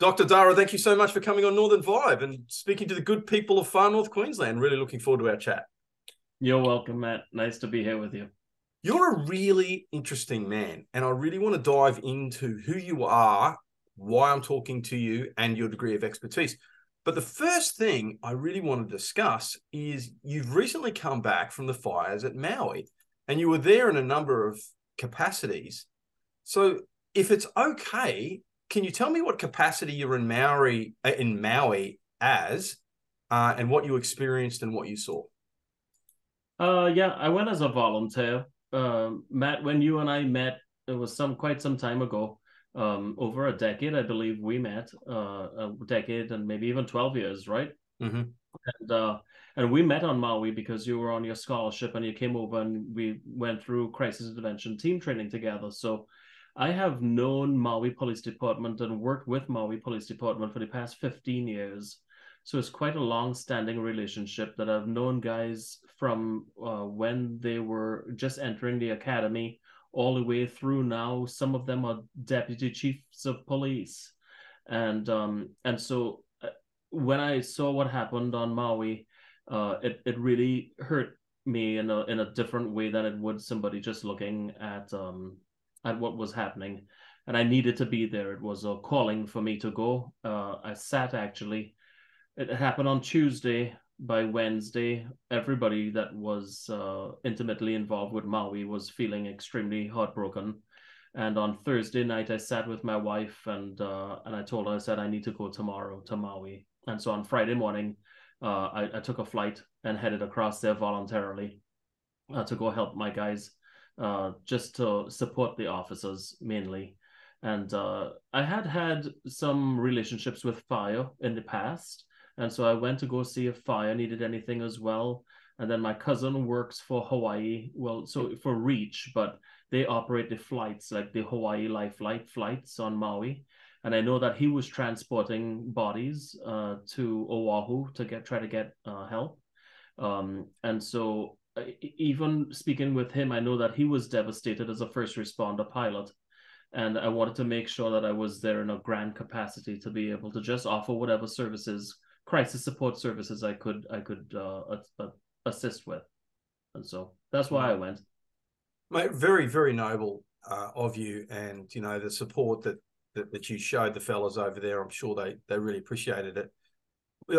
Dr. Dara, thank you so much for coming on Northern Vibe and speaking to the good people of far North Queensland. Really looking forward to our chat. You're welcome, Matt. Nice to be here with you. You're a really interesting man, and I really want to dive into who you are, why I'm talking to you, and your degree of expertise. But the first thing I really want to discuss is you've recently come back from the fires at Maui, and you were there in a number of capacities. So, if it's okay, can you tell me what capacity you're in Maui as, and what you experienced and what you saw? Yeah, I went as a volunteer. Matt, when you and I met, it was quite some time ago. Over a decade, I believe we met. A decade and maybe even 12 years, right? Mm-hmm. And uh, and we met on Maui because you were on your scholarship and you came over and we went through crisis intervention team training together. So I have known Maui Police Department and worked with Maui Police Department for the past 15 years. So it's quite a long-standing relationship that I've known guys from when they were just entering the academy all the way through now. Some of them are deputy chiefs of police, and so when I saw what happened on Maui, it really hurt me in a different way than it would somebody just looking at what was happening. And I needed to be there. It was a calling for me to go. I sat actually. It happened on Tuesday. By Wednesday, everybody that was intimately involved with Maui was feeling extremely heartbroken. And on Thursday night, I sat with my wife and I told her, I said, I need to go tomorrow to Maui. And so on Friday morning, I took a flight and headed across there voluntarily to go help my guys, just to support the officers mainly. And I had some relationships with fire in the past. And so I went to go see if fire needed anything as well. And then my cousin works for Hawaii, well, so for Reach, but they operate the flights like the Hawaii Life Flight flights on Maui. And I know that he was transporting bodies to Oahu to try to get help. And so even speaking with him, I know that he was devastated as a first responder pilot. And I wanted to make sure that I was there in a grand capacity to be able to just offer whatever services, crisis support services I could assist with. And so that's why I went. Mate, very, very noble of you, and the support that you showed the fellas over there. I'm sure they really appreciated it.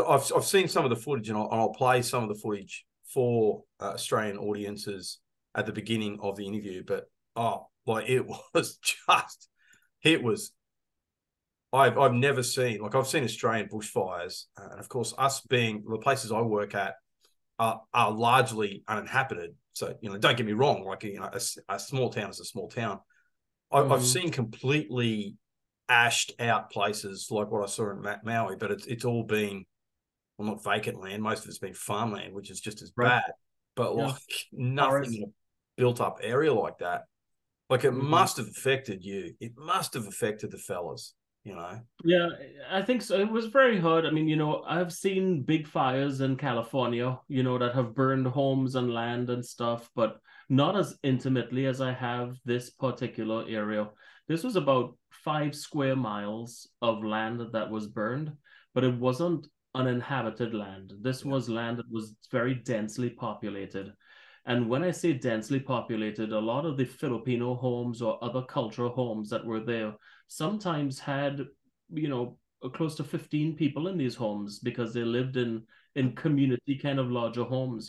I've seen some of the footage, and I'll play some of the footage for Australian audiences at the beginning of the interview. But like it was just, it was. I've never seen, like, I've seen Australian bushfires, and of course, us being the places I work at are largely uninhabited. So don't get me wrong, like a small town is a small town. I've Mm-hmm. seen completely ashed out places like what I saw in Maui, but it's all been, well, not vacant land. Most of it's been farmland, which is just as Right. bad. But Yeah. like nothing in Forest. a built up area like that. Like it Mm-hmm. must have affected you. It must have affected the fellas. You know. Yeah, I think so. It was very hard. I mean, I've seen big fires in California, that have burned homes and land and stuff, but not as intimately as I have this particular area. This was about 5 square miles of land that was burned, but it wasn't uninhabited land. This Yeah. was land that was very densely populated. And when I say densely populated, a lot of the Filipino homes or other cultural homes that were there sometimes had, close to 15 people in these homes because they lived in community kind of larger homes.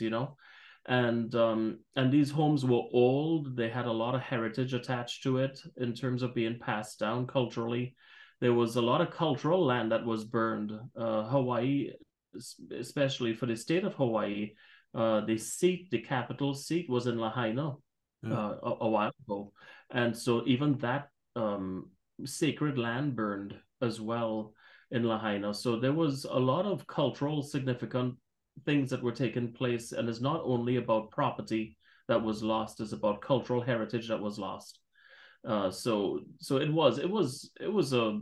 And these homes were old. They had a lot of heritage attached to it in terms of being passed down culturally. There was a lot of cultural land that was burned. Hawaii, especially for the state of Hawaii, the capital seat was in Lahaina Mm. a while ago. And so even that sacred land burned as well in Lahaina. So there was a lot of cultural significant things that were taking place. And it's not only about property that was lost, it's about cultural heritage that was lost. So it was a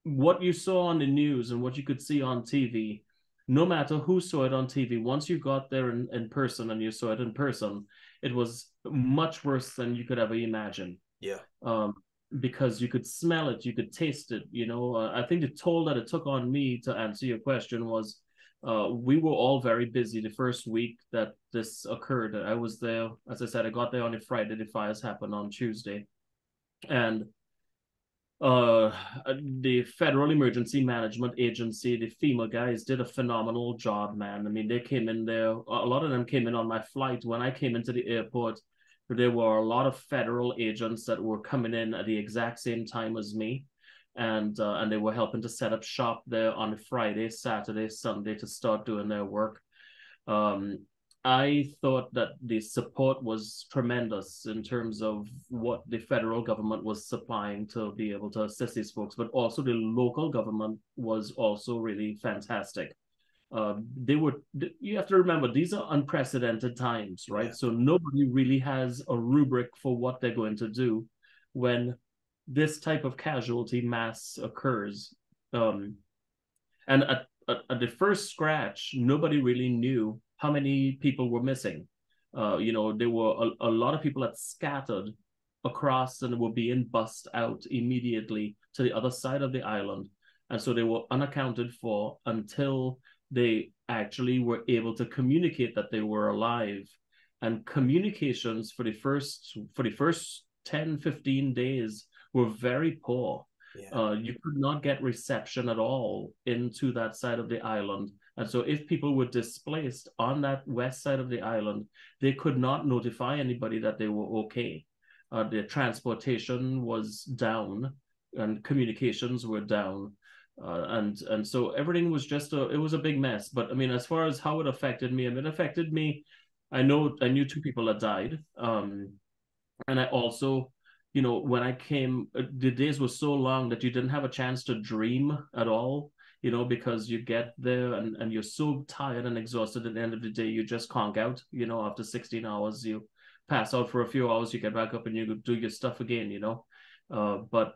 what you saw on the news and what you could see on TV, no matter who saw it on TV, once you got there in person and you saw it in person, it was much worse than you could ever imagine. Yeah. Um, because you could smell it, you could taste it. I think the toll that it took on me, to answer your question, was we were all very busy the first week that this occurred. I was there, as I said, I got there on a Friday. The fires happened on Tuesday, and uh, the Federal Emergency Management Agency, the FEMA guys, did a phenomenal job, man. I mean, they came in there. A lot of them came in on my flight. When I came into the airport, there were a lot of federal agents that were coming in at the exact same time as me, and they were helping to set up shop there on Friday, Saturday, Sunday to start doing their work. Um, I thought that the support was tremendous in terms of what the federal government was supplying to be able to assist these folks, but also the local government was also really fantastic. You have to remember, these are unprecedented times, right? Yeah. So nobody really has a rubric for what they're going to do when this type of casualty mass occurs. And at the first scratch, nobody really knew how many people were missing. There were a lot of people that scattered across and were being bussed out immediately to the other side of the island. And so they were unaccounted for until they actually were able to communicate that they were alive. And communications for the first 10, 15 days were very poor. Yeah. You could not get reception at all into that side of the island. And so if people were displaced on that west side of the island, they could not notify anybody that they were okay. Their transportation was down and communications were down. And so everything was it was a big mess. But I mean, as far as how it affected me, it affected me. I knew two people that died. And I also, when I came, the days were so long that you didn't have a chance to dream at all, because you get there and you're so tired and exhausted at the end of the day, you just conk out, after 16 hours, you pass out for a few hours, you get back up and you do your stuff again, But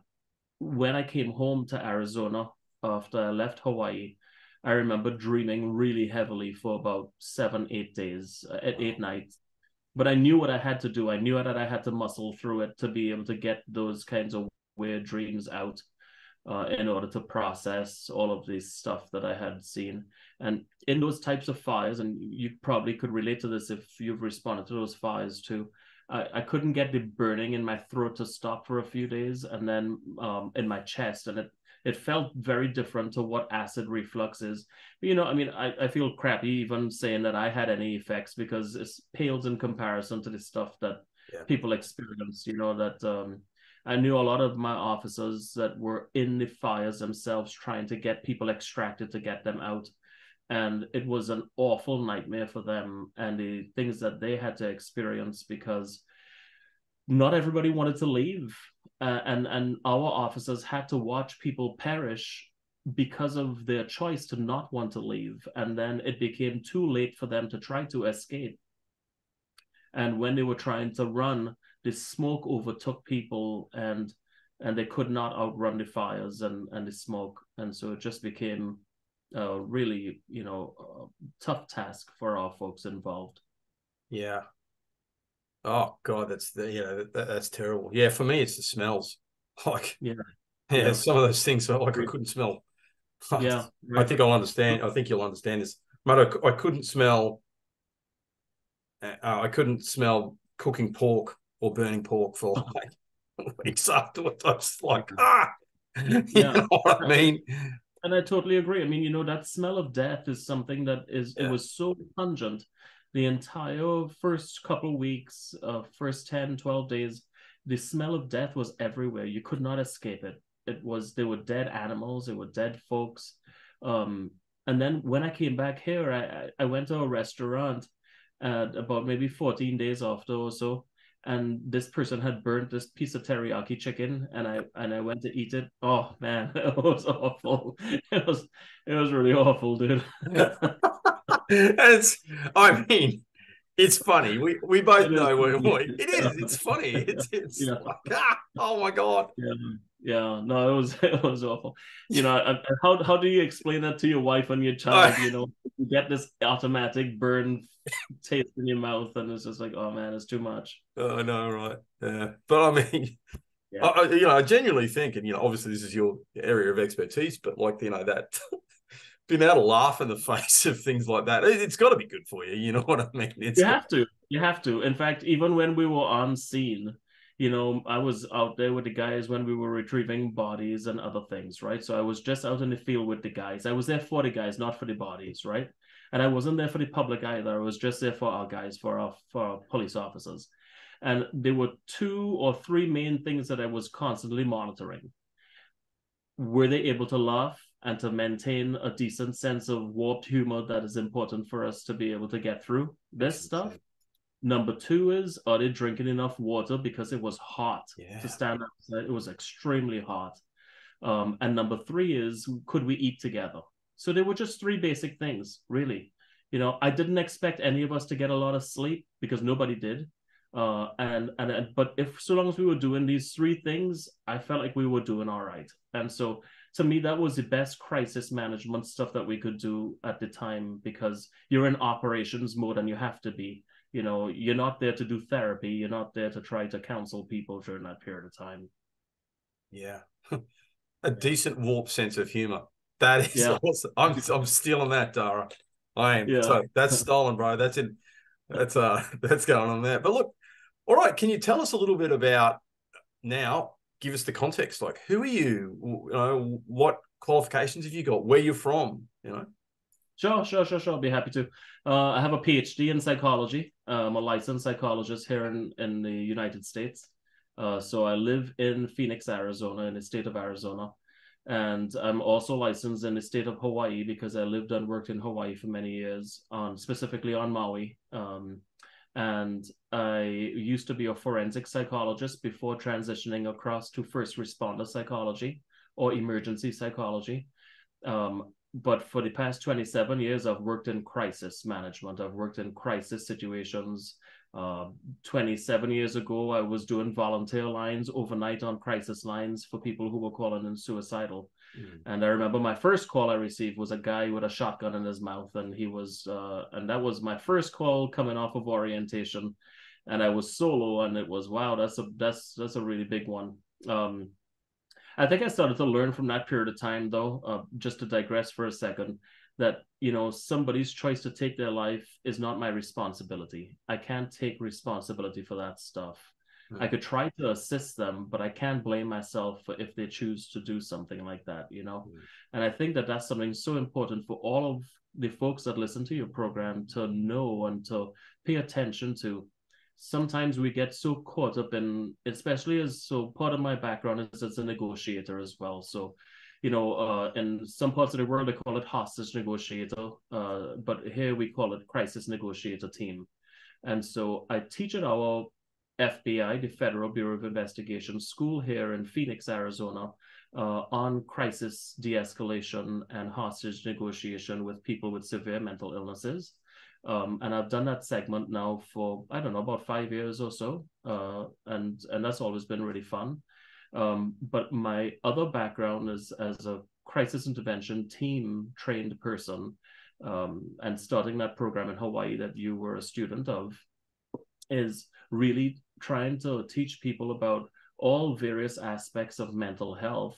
when I came home to Arizona after I left Hawaii, I remember dreaming really heavily for about 7, 8 days, 8 nights. But I knew what I had to do. I knew that I had to muscle through it to be able to get those kinds of weird dreams out, in order to process all of this stuff that I had seen. And in those types of fires, and you probably could relate to this if you've responded to those fires too, I couldn't get the burning in my throat to stop for a few days, and then in my chest, and it felt very different to what acid reflux is. But, I feel crappy even saying that I had any effects, because it pales in comparison to the stuff that people experience. That I knew a lot of my officers that were in the fires themselves trying to get people extracted to get them out. And it was an awful nightmare for them and the things that they had to experience, because not everybody wanted to leave. And our officers had to watch people perish because of their choice to not want to leave. And then it became too late for them to try to escape. And when they were trying to run, the smoke overtook people, and they could not outrun the fires and the smoke. And so it just became really, a tough task for our folks involved. Yeah. Oh God, that's terrible. Yeah, for me, it's the smells. Like, yeah. some of those things are like I couldn't smell. Yeah, I think I'll understand. I think you'll understand this, but I couldn't smell. I couldn't smell cooking pork or burning pork for like weeks afterwards. I was like, you know what I mean? And I totally agree. I mean, that smell of death is something that it was so pungent. The entire first couple of weeks, first 10, 12 days, the smell of death was everywhere. You could not escape it. There were dead animals, there were dead folks. And then when I came back here, I went to a restaurant about maybe 14 days after or so, and this person had burnt this piece of teriyaki chicken, and I went to eat it. Oh man, it was awful. It was really awful, dude. It's funny. We both know what it is. It's funny. It's like, oh my God. Yeah, no, it was awful. How do you explain that to your wife and your child? You get this automatic burn taste in your mouth, and it's just like, oh man, it's too much. Oh no, right? Yeah, but I mean, Yeah. I genuinely think, and obviously this is your area of expertise, but like that being able to laugh in the face of things like that, it's got to be good for you. You know what I mean? You have to. You have to. In fact, even when we were on scene, I was out there with the guys when we were retrieving bodies and other things, right? So I was just out in the field with the guys. I was there for the guys, not for the bodies, right? And I wasn't there for the public either. I was just there for our guys, for our police officers. And there were 2 or 3 main things that I was constantly monitoring. Were they able to laugh and to maintain a decent sense of warped humor that is important for us to be able to get through this stuff? Number 2 is, are they drinking enough water, because it was hot to stand outside. It was extremely hot. And number 3 is, could we eat together? So they were just 3 basic things, really. I didn't expect any of us to get a lot of sleep, because nobody did. But if so long as we were doing these 3 things, I felt like we were doing all right. And so to me, that was the best crisis management stuff that we could do at the time, because you're in operations mode and you have to be. You're not there to do therapy. You're not there to try to counsel people during that period of time. Yeah. A decent warped sense of humor. That is awesome. I'm stealing that, Dara. I am. Yeah. So that's stolen, bro. That's going on there. But look, all right, can you tell us a little bit about now, give us the context, like who are you? What qualifications have you got? Where you're from, Sure. I'll be happy to. I have a PhD in psychology. I'm a licensed psychologist here in the United States. So I live in Phoenix, Arizona, in the state of Arizona. And I'm also licensed in the state of Hawaii, because I lived and worked in Hawaii for many years, specifically on Maui. And I used to be a forensic psychologist before transitioning across to first responder psychology or emergency psychology. But for the past 27 years, I've worked in crisis management. I've worked in crisis situations. 27 years ago, I was doing volunteer lines overnight on crisis lines for people who were calling in suicidal. And I remember my first call I received was a guy with a shotgun in his mouth, and and that was my first call coming off of orientation, and I was solo, and it was, wow, that's a really big one. I think I started to learn from that period of time, though, just to digress for a second, that, somebody's choice to take their life is not my responsibility. I can't take responsibility for that stuff. I could try to assist them, but I can't blame myself for if they choose to do something like that, And I think that that's something so important for all of the folks that listen to your program to know and to pay attention to. Sometimes we get so caught up in, especially part of my background is as a negotiator as well. So, in some parts of the world, they call it hostage negotiator, but here we call it crisis negotiator team. And so I teach at our FBI, the Federal Bureau of Investigation school here in Phoenix, Arizona, on crisis de-escalation and hostage negotiation with people with severe mental illnesses. And I've done that segment now for, I don't know, about 5 years or so. And that's always been really fun. But my other background is as a crisis intervention team trained person, and starting that program in Hawaii that you were a student of is really trying to teach people about all various aspects of mental health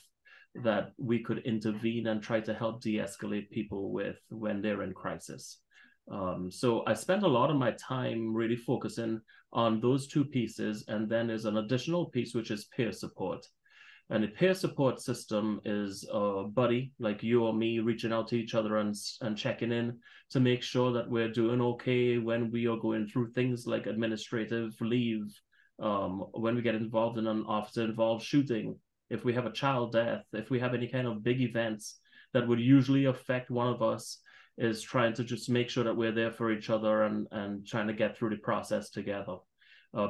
that we could intervene and try to help de-escalate people with when they're in crisis. So I spent a lot of my time really focusing on those 2 pieces. And then there's an additional piece, which is peer support. And the peer support system is a buddy like you or me reaching out to each other and checking in to make sure that we're doing okay when we are going through things like administrative leave, when we get involved in an officer-involved shooting, if we have a child death, if we have any kind of big events that would usually affect one of us, is trying to just make sure that we're there for each other and trying to get through the process together.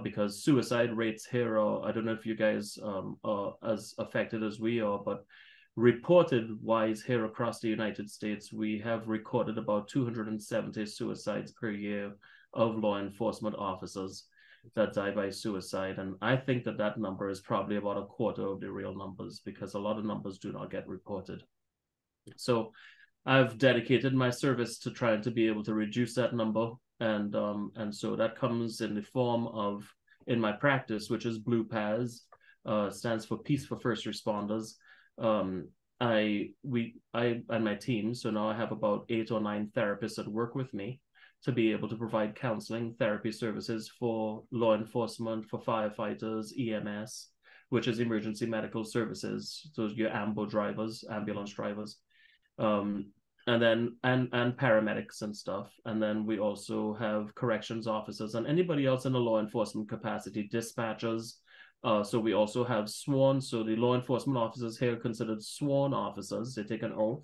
Because suicide rates here are, I don't know if you guys are as affected as we are, but reported wise here across the United States, we have recorded about 270 suicides per year of law enforcement officers that die by suicide. And I think that number is probably about a quarter of the real numbers, because a lot of numbers do not get reported. So I've dedicated my service to trying to be able to reduce that number. And so that comes in the form of, in my practice, which is Blue Paths, stands for Peace for First Responders. I and my team, so now I have about 8 or 9 therapists that work with me to be able to provide counseling, therapy services for law enforcement, for firefighters, EMS, which is emergency medical services. So your AMBO drivers, ambulance drivers, and then and paramedics and stuff. And then we also have corrections officers and anybody else in the law enforcement capacity, dispatchers. So we also have sworn. So the law enforcement officers here are considered sworn officers. They take an oath.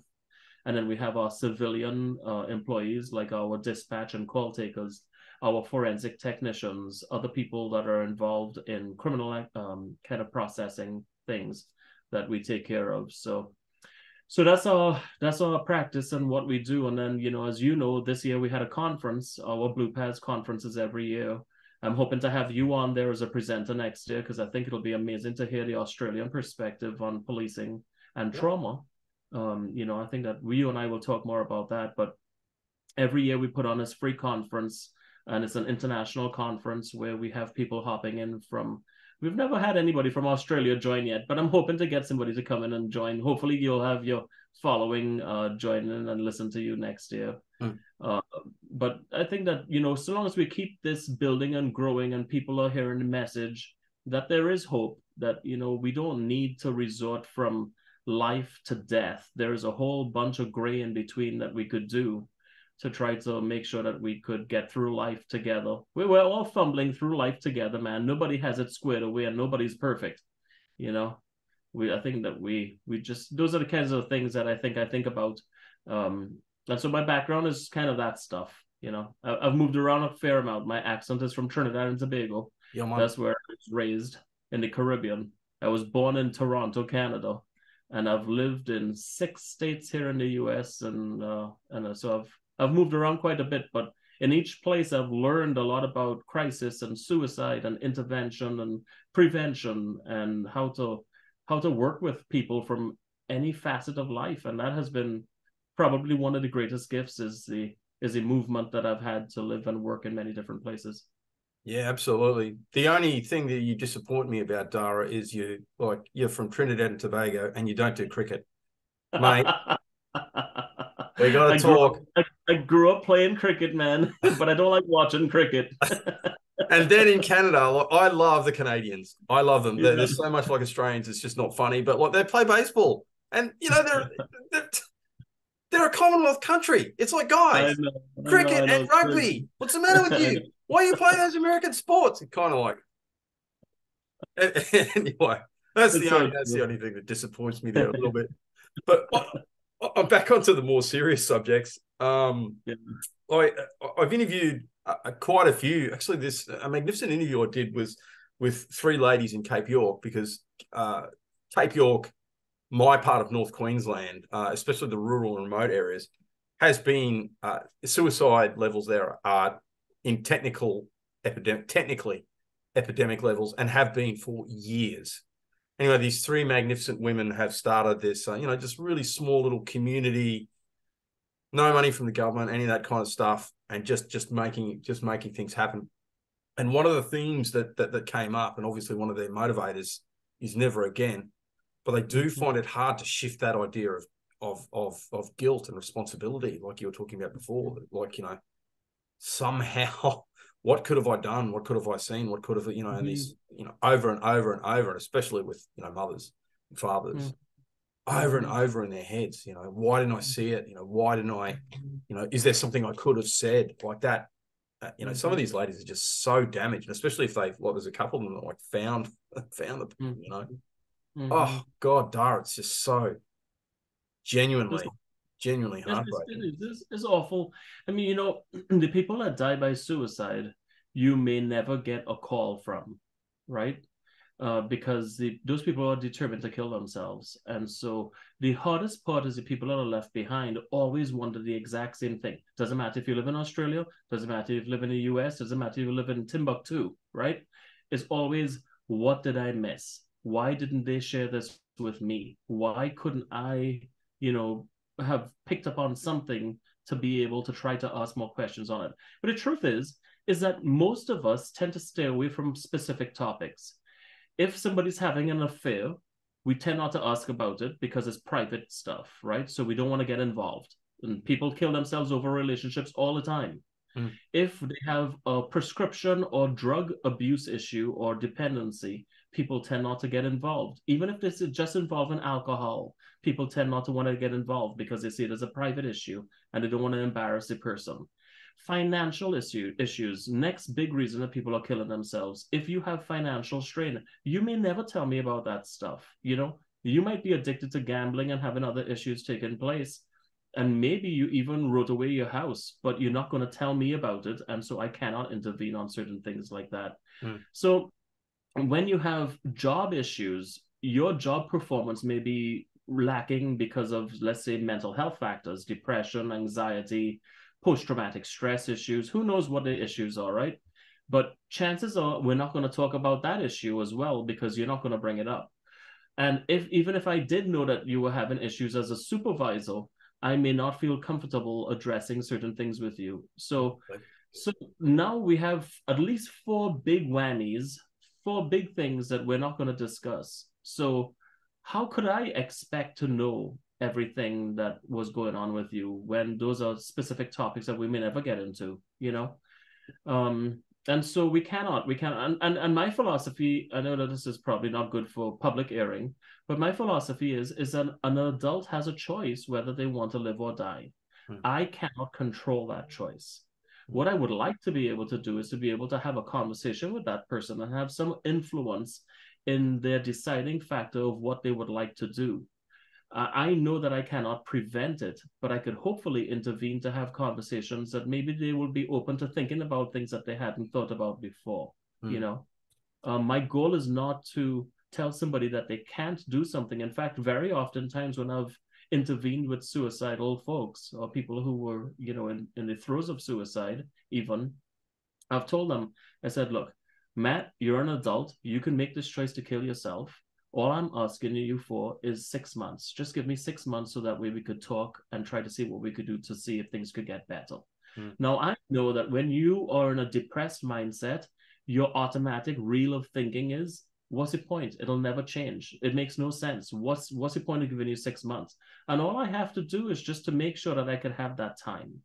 And then we have our civilian employees, like our dispatch and call takers, our forensic technicians, other people that are involved in criminal kind of processing things that we take care of. So that's our practice and what we do. And then, as you know, this year we had a conference. Our Blue Pads conferences every year. I'm hoping to have you on there as a presenter next year, because I think it'll be amazing to hear the Australian perspective on policing and trauma. I think that you and I will talk more about that. But every year we put on this free conference, and it's an international conference where we have people hopping in from. We've never had anybody from Australia join yet, but I'm hoping to get somebody to come in and join. Hopefully you'll have your following join in and listen to you next year. But I think that, so long as we keep this building and growing and people are hearing the message that there is hope, that, we don't need to resort from life to death. There's a whole bunch of gray in between that we could do to try to make sure that we could get through life together. We're all fumbling through life together, man. Nobody has it squared away and nobody's perfect. I think that we just, those are the kinds of things that I think about. And so my background is kind of that stuff. I've moved around a fair amount. My accent is from Trinidad and Tobago. Yeah, man. That's where I was raised, in the Caribbean. I was born in Toronto, Canada, and I've lived in 6 states here in the US, and so I've moved around quite a bit, but in each place I've learned a lot about crisis and suicide and intervention and prevention and how to work with people from any facet of life. And that has been probably one of the greatest gifts, is a movement that I've had to live and work in many different places. Yeah, absolutely. The only thing that you disappoint me about, Dara, is you're from Trinidad and Tobago and you don't do cricket, mate. We got to talk. I grew up playing cricket, man, but I don't like watching cricket. And then in Canada, I love the Canadians. I love them. They're so much like Australians. It's just not funny. But they play baseball, and they're a Commonwealth country. It's like, guys, cricket and rugby. What's the matter with you? Why are you playing those American sports? It's kind of like. Anyway, that's the only thing that disappoints me there a little bit. But I'm back onto the more serious subjects. I've interviewed quite a few. Actually, a magnificent interview I did was with 3 ladies in Cape York, because Cape York, my part of North Queensland, especially the rural and remote areas, has been suicide levels there are in technically epidemic levels, and have been for years. Anyway, these 3 magnificent women have started this, just really small little community, no money from the government, any of that kind of stuff, and just making things happen. And one of the themes that came up, and obviously one of their motivators, is never again. But they do find it hard to shift that idea of guilt and responsibility, like you were talking about before. Like, somehow, what could have I done? What could have I seen? What could have, and these, over and over and over, and especially with, mothers and fathers, over and over in their heads, why didn't I see it? Why didn't I, is there something I could have said like that? Some of these ladies are just so damaged, and especially if there's a couple of them that found the, oh God, Dara, it's just so genuinely heartbreaking. It's awful. I mean, the people that die by suicide, you may never get a call from, right? Because those people are determined to kill themselves. And so the hardest part is the people that are left behind always wonder the exact same thing. Doesn't matter if you live in Australia, doesn't matter if you live in the US, doesn't matter if you live in Timbuktu, right? It's always, what did I miss? Why didn't they share this with me? Why couldn't I, have picked up on something to be able to try to ask more questions on it? But the truth is that most of us tend to stay away from specific topics. if somebody's having an affair, we tend not to ask about it because it's private stuff, right? So we don't want to get involved. And people kill themselves over relationships all the time. Mm. If they have a prescription or drug abuse issue or dependency, people tend not to get involved. Even if this is just involving alcohol, people tend not to want to get involved because they see it as a private issue and they don't want to embarrass the person. Financial issues, next big reason that people are killing themselves. If you have financial strain, you may never tell me about that stuff. You know, you might be addicted to gambling and having other issues taking place. And maybe you even wrote away your house, but you're not going to tell me about it. And so I cannot intervene on certain things like that. Mm. So when you have job issues, your job performance may be lacking because of, let's say, mental health factors, depression, anxiety, post-traumatic stress issues. Who knows what the issues are, right? But chances are we're not going to talk about that issue as well because you're not going to bring it up. And even if I did know that you were having issues as a supervisor, I may not feel comfortable addressing certain things with you. So now we have at least four big whammies, four big things that we're not going to discuss. So how could I expect to know everything that was going on with you when those are specific topics that we may never get into, you know? And so we cannot, and my philosophy, I know that this is probably not good for public airing, but my philosophy is that an adult has a choice whether they want to live or die. I cannot control that choice. What I would like to be able to do is to be able to have a conversation with that person and have some influence in their deciding factor of what they would like to do. I know that I cannot prevent it, but I could hopefully intervene to have conversations that maybe they will be open to thinking about things that they hadn't thought about before. You know, my goal is not to tell somebody that they can't do something. In fact, very often times when I've intervened with suicidal folks or people who were, you know, in the throes of suicide, even, I've told them, I said, look, Matt, you're an adult. You can make this choice to kill yourself. All I'm asking you for is 6 months. Just give me 6 months so that way we could talk and try to see what we could do to see if things could get better. Now, I know that when you are in a depressed mindset, your automatic reel of thinking is, what's the point? It'll never change. It makes no sense. What's the point of giving you 6 months? And all I have to do is just to make sure that I could have that time.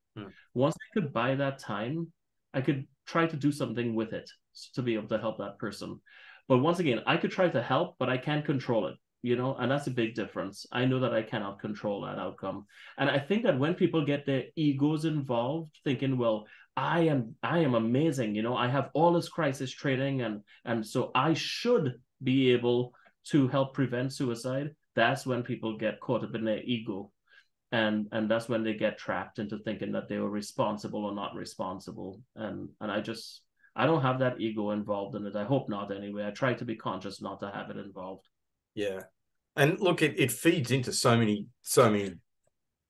Once I could buy that time, I could try to do something with it to be able to help that person. But once again, I could try to help, but I can't control it, you know, and that's a big difference. I know that I cannot control that outcome. And I think that when people get their egos involved, thinking, well, I am amazing, you know, I have all this crisis training and so I should be able to help prevent suicide. That's when people get caught up in their ego. And that's when they get trapped into thinking that they were responsible or not responsible. And I don't have that ego involved in it. I hope not anyway. I try to be conscious not to have it involved. Yeah. And look, it feeds into so many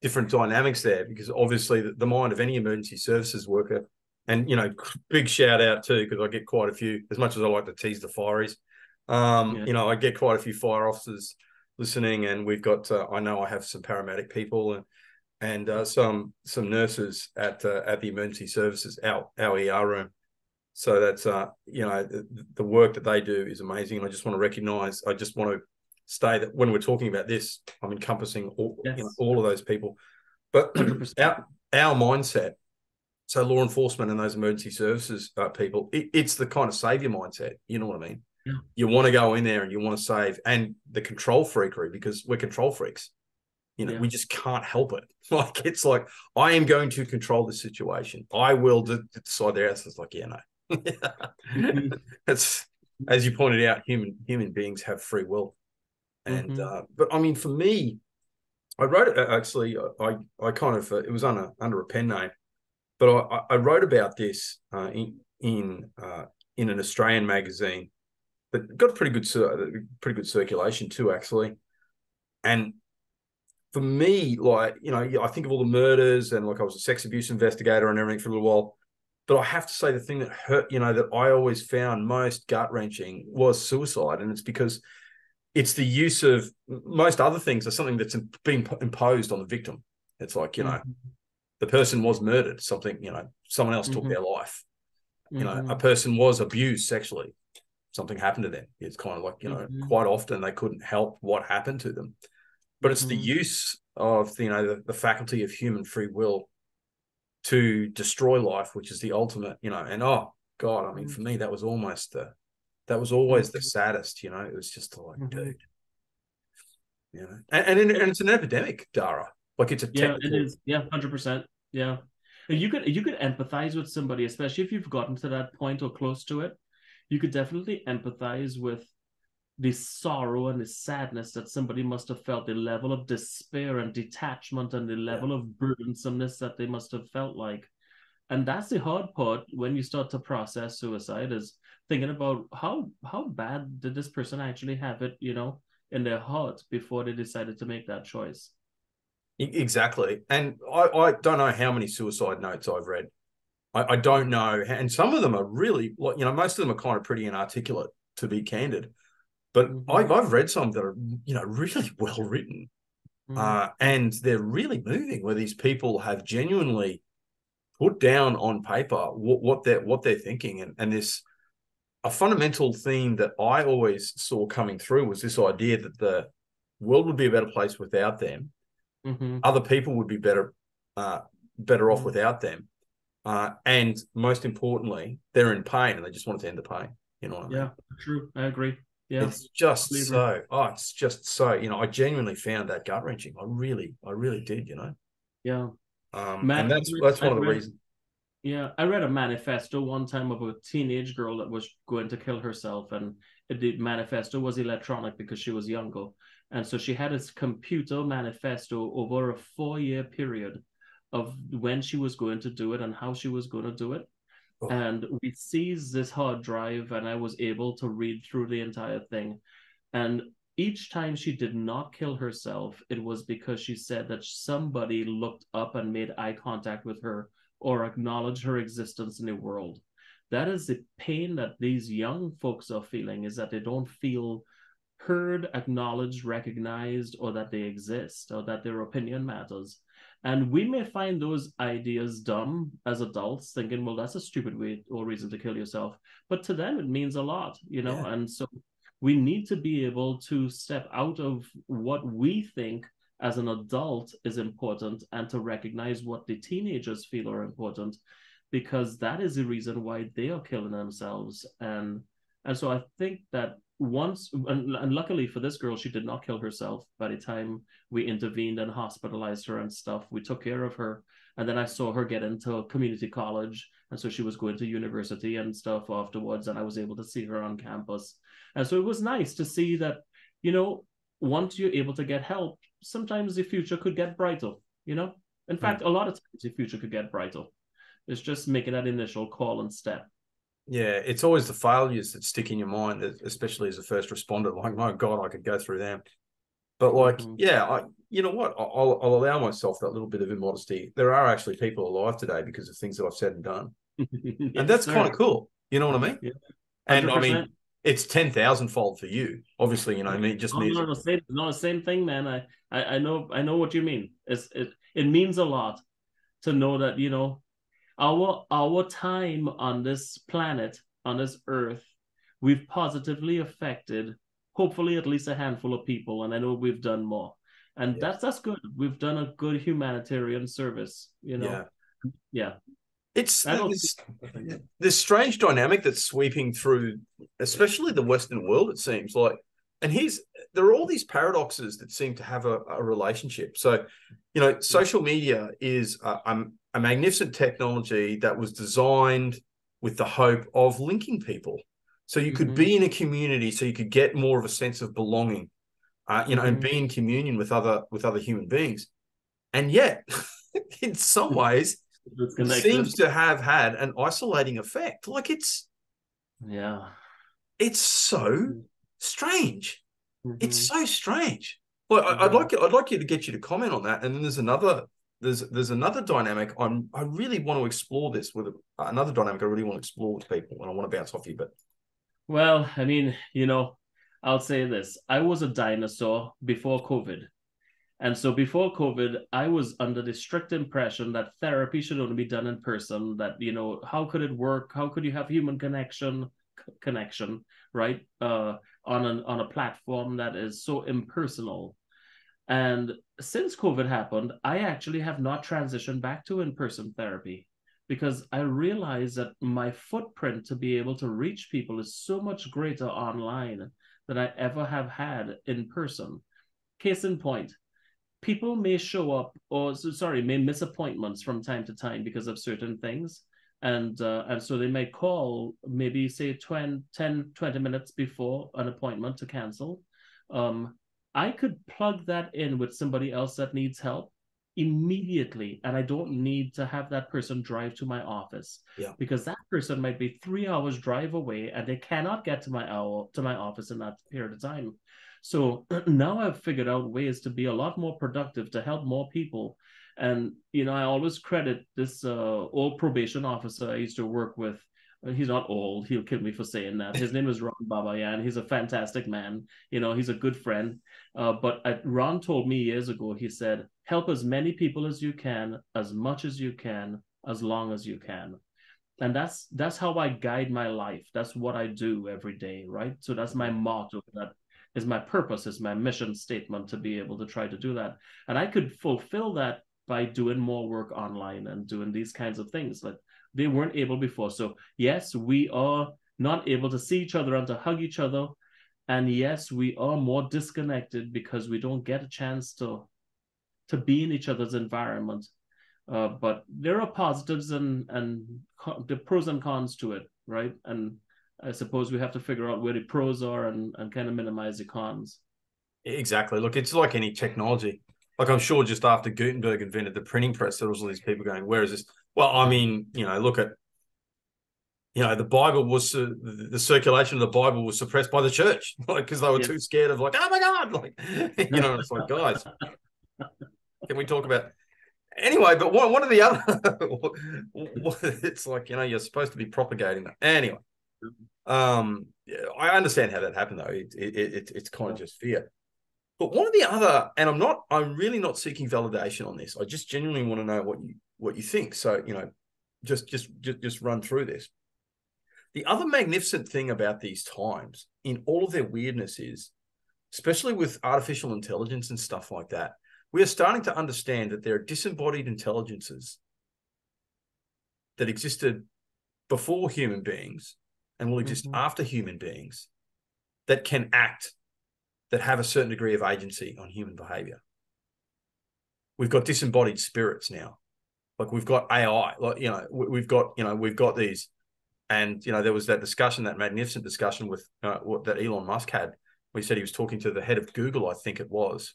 different dynamics there, because obviously the mind of any emergency services worker, and, you know, big shout out too, because I get quite a few, as much as I like to tease the fireys, you know, I get quite a few fire officers listening, and we've got, I know I have some paramedic people and some nurses at the emergency services, our ER room. So that's, you know, the work that they do is amazing. And I just want to say that when we're talking about this, I'm encompassing all, you know, all of those people. But our mindset, so law enforcement and those emergency services people, it's the kind of savior mindset. You know what I mean? Yeah. You want to go in there and you want to save, and the control freakery, because we're control freaks. You know, we just can't help it. Like, it's like, I am going to control the situation. I will decide the answer. It's like, yeah, no. That's, as you pointed out, human beings have free will. And but I mean, for me, I wrote it actually. I kind of it was under a pen name, but I wrote about this in an Australian magazine that got pretty good circulation too, actually. And for me, like, you know, I think of all the murders, and like I was a sex abuse investigator and everything for a little while. But I have to say, the thing that hurt, you know, that I always found most gut-wrenching was suicide. And it's because it's the use of, most other things are something that's been imposed on the victim. It's like, you know, the person was murdered, something, you know, someone else took their life. You know, a person was abused sexually. something happened to them. It's kind of like, Mm-hmm. quite often they couldn't help what happened to them. But it's the Mm-hmm. use of, the faculty of human free will to destroy life, which is the ultimate, and oh God, I mean, for me, that was always the saddest, it was just like, Mm-hmm. dude, and it's an epidemic, Dara. Like it's a Yeah, it technical. is. Yeah, 100%. Yeah. And you could empathize with somebody, especially if you've gotten to that point or close to it. You could definitely empathize with the sorrow and the sadness that somebody must have felt, the level of despair and detachment and the Yeah. level of burdensomeness that they must have felt like. And that's the hard part when you start to process suicide, is thinking about how bad did this person actually have it, in their heart before they decided to make that choice. Exactly. And I don't know how many suicide notes I've read. I don't know. And some of them are really, like, most of them are kind of pretty inarticulate, to be candid. But Mm-hmm. I've read some that are, really well written. Mm-hmm. And they're really moving, where these people have genuinely put down on paper what they're thinking. And this, a fundamental theme that I always saw coming through was this idea that the world would be a better place without them. Mm-hmm. Other people would be better off Mm-hmm. without them. And most importantly, they're in pain and they just want to end the pain. You know what I Yeah, mean? true. I agree. Yeah, It's just totally agree. so, it's just so, I genuinely found that gut wrenching. I really did. Yeah. And Matt, that's one I've of the read, reasons. yeah, I read a manifesto one time of a teenage girl that was going to kill herself, and the manifesto was electronic because she was younger, and so she had this computer manifesto over a 4-year period of when she was going to do it and how she was going to do it. Oh, And we seized this hard drive, and I was able to read through the entire thing. And each time she did not kill herself, it was because she said that somebody looked up and made eye contact with her or acknowledged her existence in the world. That is the pain that these young folks are feeling, is that they don't feel heard, acknowledged, recognized, or that they exist, or that their opinion matters. And we may find those ideas dumb as adults, thinking, well, that's a stupid way or reason to kill yourself. But to them, it means a lot. yeah. And so we need to be able to step out of what we think as an adult is important and to recognize what the teenagers feel are important, because that is the reason why they are killing themselves. And so I think that once, and luckily for this girl, she did not kill herself. By the time we intervened and hospitalized her and stuff, we took care of her. And then I saw her get into community college. And so she was going to university and stuff afterwards. And I was able to see her on campus. And so it was nice to see that, you know, once you're able to get help, sometimes the future could get brighter. In Mm. fact, a lot of times the future could get brighter. It's just making that initial call and step. Yeah, it's always the failures that stick in your mind, especially as a first responder. Like, my God, I could go through them. But like, Mm-hmm. yeah, you know what? I'll allow myself that little bit of immodesty. There are actually people alive today because of things that I've said and done, and Yes, that's kind sir. of cool. You know what I mean? Yeah, And I 100%. mean, it's 10,000 fold for you. Obviously, I mean, it just Oh, means. no, no, same thing, man. I know what you mean. It means a lot to know that our time on this planet, on this earth, we've positively affected, hopefully, at least a handful of people, and I know we've done more, and Yeah, that's good. We've done a good humanitarian service. yeah. Yeah, It's I don't this strange dynamic that's sweeping through, especially the Western world. It seems like, and there are all these paradoxes that seem to have a relationship. So, social media is a magnificent technology that was designed with the hope of linking people. So you could Mm-hmm, be in a community, so you could get more of a sense of belonging, and mm-hmm. be in communion with other human beings. And yet, in some ways, it Disconnected. seems to have had an isolating effect. Like Yeah. it's so strange. It's Mm-hmm, so strange. Well, mm-hmm. I'd like you to get you to comment on that. And then there's another dynamic. I really want to explore this with another dynamic. I really want to explore with people, and I want to bounce off you. But Well, I mean, I'll say this. I was a dinosaur before COVID. And so before COVID, I was under the strict impression that therapy should only be done in person, that, how could it work? How could you have human connection? connection, right? On a platform that is so impersonal. And since COVID happened, I actually have not transitioned back to in-person therapy because I realize that my footprint to be able to reach people is so much greater online than I ever have had in person. Case in point, people may show up or sorry, may miss appointments from time to time because of certain things. And so they may call maybe say 20, 10, 20 minutes before an appointment to cancel. I could plug that in with somebody else that needs help immediately, and I don't need to have that person drive to my office, because that person might be 3 hours drive away and they cannot get to my office in that period of time. So now I've figured out ways to be a lot more productive to help more people. And I always credit this old probation officer I used to work with. He's not old. He'll kill me for saying that. His name is Ron Babayan. He's a fantastic man. He's a good friend. But Ron told me years ago, he said, help as many people as you can, as much as you can, as long as you can. And that's how I guide my life. That's what I do every day, right? So that's my motto. That is my purpose, is my mission statement, to be able to try to do that. And I could fulfill that by doing more work online and doing these kinds of things that they weren't able before. So yes, we are not able to see each other and to hug each other. And yes, we are more disconnected because we don't get a chance to be in each other's environment. But there are positives and the pros and cons to it, right? And I suppose we have to figure out where the pros are and kind of minimize the cons. Exactly. Look, it's like any technology. Like, I'm sure just after Gutenberg invented the printing press, there was all these people going, where is this? Well, I mean, look at, the Bible was, the circulation of the Bible was suppressed by the church, like, because they were too scared of, like, oh my God, like, it's like, guys, can we talk about, anyway, but one of the other, it's like, you're supposed to be propagating that. Anyway, I understand how that happened, though. It's kind of just fear. But one of the other, and I'm really not seeking validation on this. I just genuinely want to know what you think. So, just run through this. The other magnificent thing about these times, in all of their weirdness, is, especially with artificial intelligence and stuff like that, we are starting to understand that there are disembodied intelligences that existed before human beings and will exist after human beings that can act, that have a certain degree of agency on human behavior. We've got disembodied spirits now. Like, we've got AI, like, we've got these, and, there was that discussion, that magnificent discussion with that Elon Musk had, where he said he was talking to the head of Google, I think it was,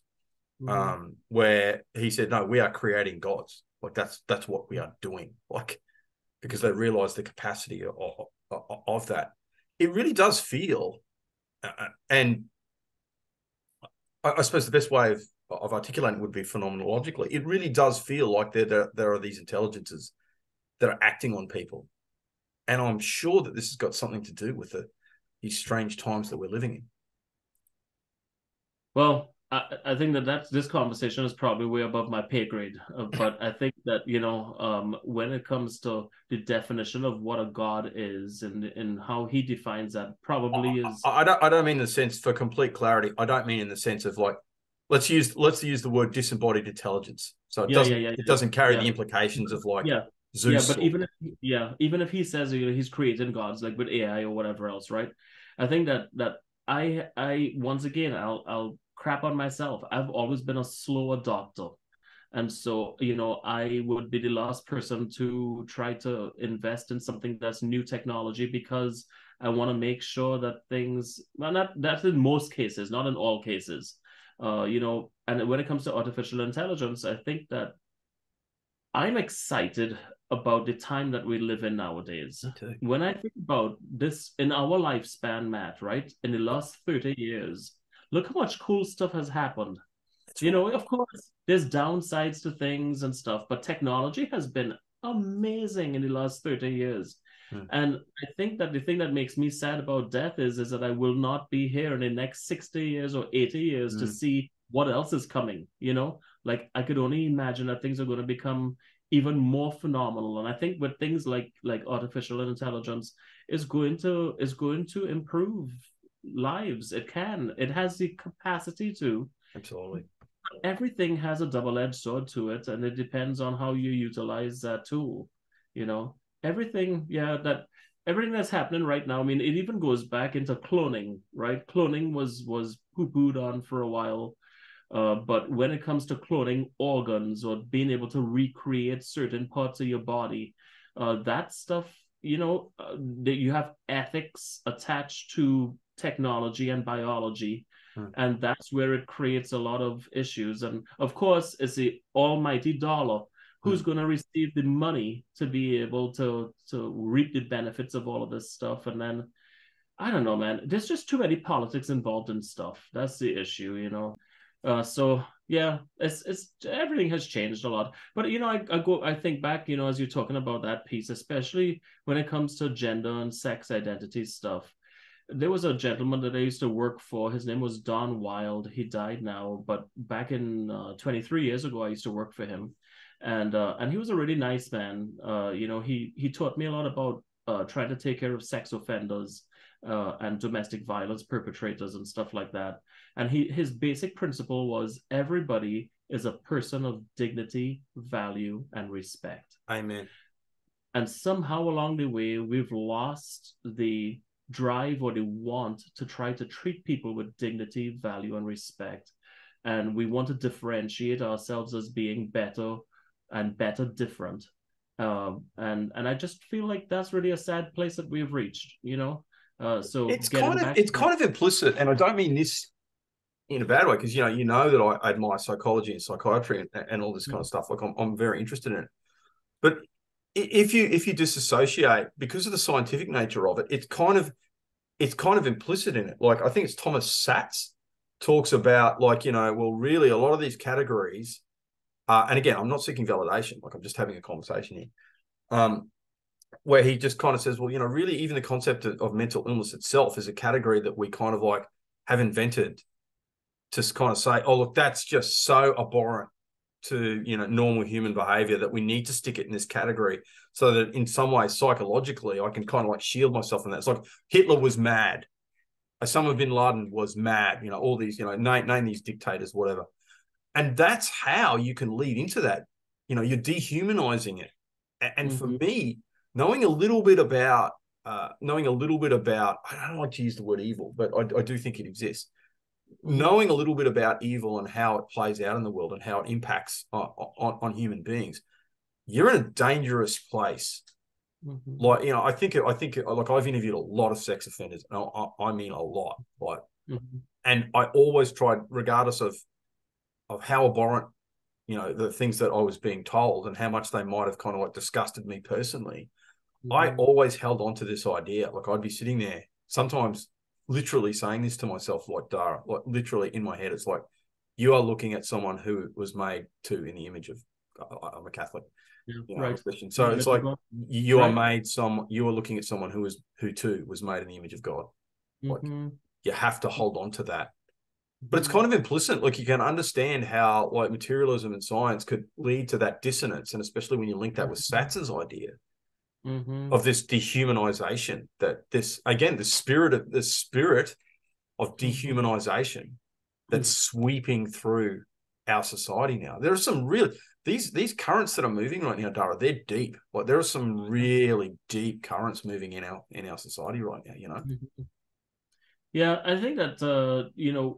where he said, no, we are creating gods. Like, that's what we are doing. Like, because they realize the capacity of that. It really does feel, and I suppose the best way of articulating would be phenomenologically. It really does feel like there are these intelligences that are acting on people. And I'm sure that this has got something to do with these strange times that we're living in. Well, I think that this conversation is probably way above my pay grade. But I think that, when it comes to the definition of what a god is and how he defines that, probably is. I don't mean in the sense, for complete clarity, I don't mean in the sense of, like, let's use the word disembodied intelligence. So it doesn't carry the implications of, like, Zeus. But even if he says he's creating gods, like with AI or whatever else, right? I think that I once again I'll crap on myself. I've always been a slow adopter. And so, I would be the last person to try to invest in something that's new technology, because I want to make sure that things, well, that's in most cases, not in all cases. And when it comes to artificial intelligence, I think that I'm excited about the time that we live in nowadays. Okay. When I think about this in our lifespan, Matt, right? In the last 30 years, look how much cool stuff has happened. Of course, there's downsides to things and stuff, but technology has been amazing in the last 30 years. And I think that the thing that makes me sad about death is that I will not be here in the next 60 years or 80 years to see what else is coming. Like, I could only imagine that things are going to become even more phenomenal. And I think with things like artificial intelligence is going to improve lives. It has the capacity to. Absolutely. Everything has a double-edged sword to it, and it depends on how you utilize that tool. You know, everything, yeah, that everything that's happening right now. I mean, it even goes back into cloning, right? Cloning was poo-pooed on for a while. But when it comes to cloning organs or being able to recreate certain parts of your body, that stuff, that you have ethics attached to technology and biology. And that's where it creates a lot of issues. And of course, it's the almighty dollar who's going to receive the money to be able to reap the benefits of all of this stuff. And then, I don't know, man, there's just too many politics involved in stuff. That's the issue. So yeah, it's everything has changed a lot. But I think back, as you're talking about that piece, especially when it comes to gender and sex identity stuff. There was a gentleman that I used to work for. His name was Don Wild. He died now, but back in 23 years ago, I used to work for him, and he was a really nice man. He taught me a lot about trying to take care of sex offenders and domestic violence perpetrators and stuff like that. And his basic principle was everybody is a person of dignity, value, and respect. Amen. And somehow along the way, we've lost the drive or the want to try to treat people with dignity, value, and respect. And we want to differentiate ourselves as being better and better different. And I just feel like that's really a sad place that we've reached. So it's kind of implicit, and I don't mean this in a bad way, because you know that I admire psychology and psychiatry and all this kind of stuff. Like I'm very interested in it. But if you disassociate because of the scientific nature of it, it's kind of implicit in it. Like I think it's Thomas Sachs talks about, like, well, really a lot of these categories, and again, I'm not seeking validation, like I'm just having a conversation here, where he just kind of says, well, really even the concept of mental illness itself is a category that we kind of like have invented to kind of say, oh, look, that's just so abhorrent to normal human behavior that we need to stick it in this category, so that in some way psychologically I can kind of like shield myself from that. It's like Hitler was mad, Osama bin Laden was mad, all these, name these dictators, whatever. And that's how you can lead into that. You're dehumanizing it. And for me, knowing a little bit about, I don't like to use the word evil, but I do think it exists. Knowing a little bit about evil and how it plays out in the world and how it impacts on human beings, you're in a dangerous place. Like, I think like I've interviewed a lot of sex offenders, and I mean a lot, like, and I always tried, regardless of how abhorrent, the things that I was being told and how much they might have kind of like disgusted me personally, I always held on to this idea. Like I'd be sitting there sometimes literally saying this to myself, like, Dara, like literally in my head, it's like, you are looking at someone who was made in the image of, I'm a Catholic, right. Christian. So it's like you are looking at someone who too was made in the image of God. Like you have to hold on to that. But it's kind of implicit. Like you can understand how like materialism and science could lead to that dissonance, and especially when you link that with Satz's idea of this dehumanization, that this, again, the spirit of dehumanization that's sweeping through our society now. There are some really, these currents that are moving right now, Dara, they're deep. Like there are some really deep currents moving in our society right now, Yeah, I think that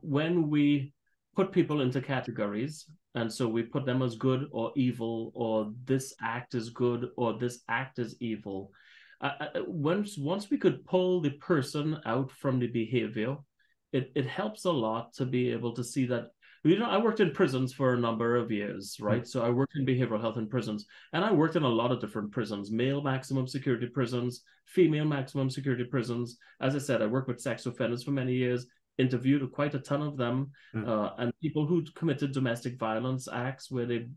when we put people into categories, and so we put them as good or evil, or this act is good or this act is evil. Once we could pull the person out from the behavior, it helps a lot to be able to see that. I worked in prisons for a number of years, right? So I worked in behavioral health in prisons, and I worked in a lot of different prisons: male maximum security prisons, female maximum security prisons. As I said, I worked with sex offenders for many years, interviewed quite a ton of them, and people who committed domestic violence acts where they,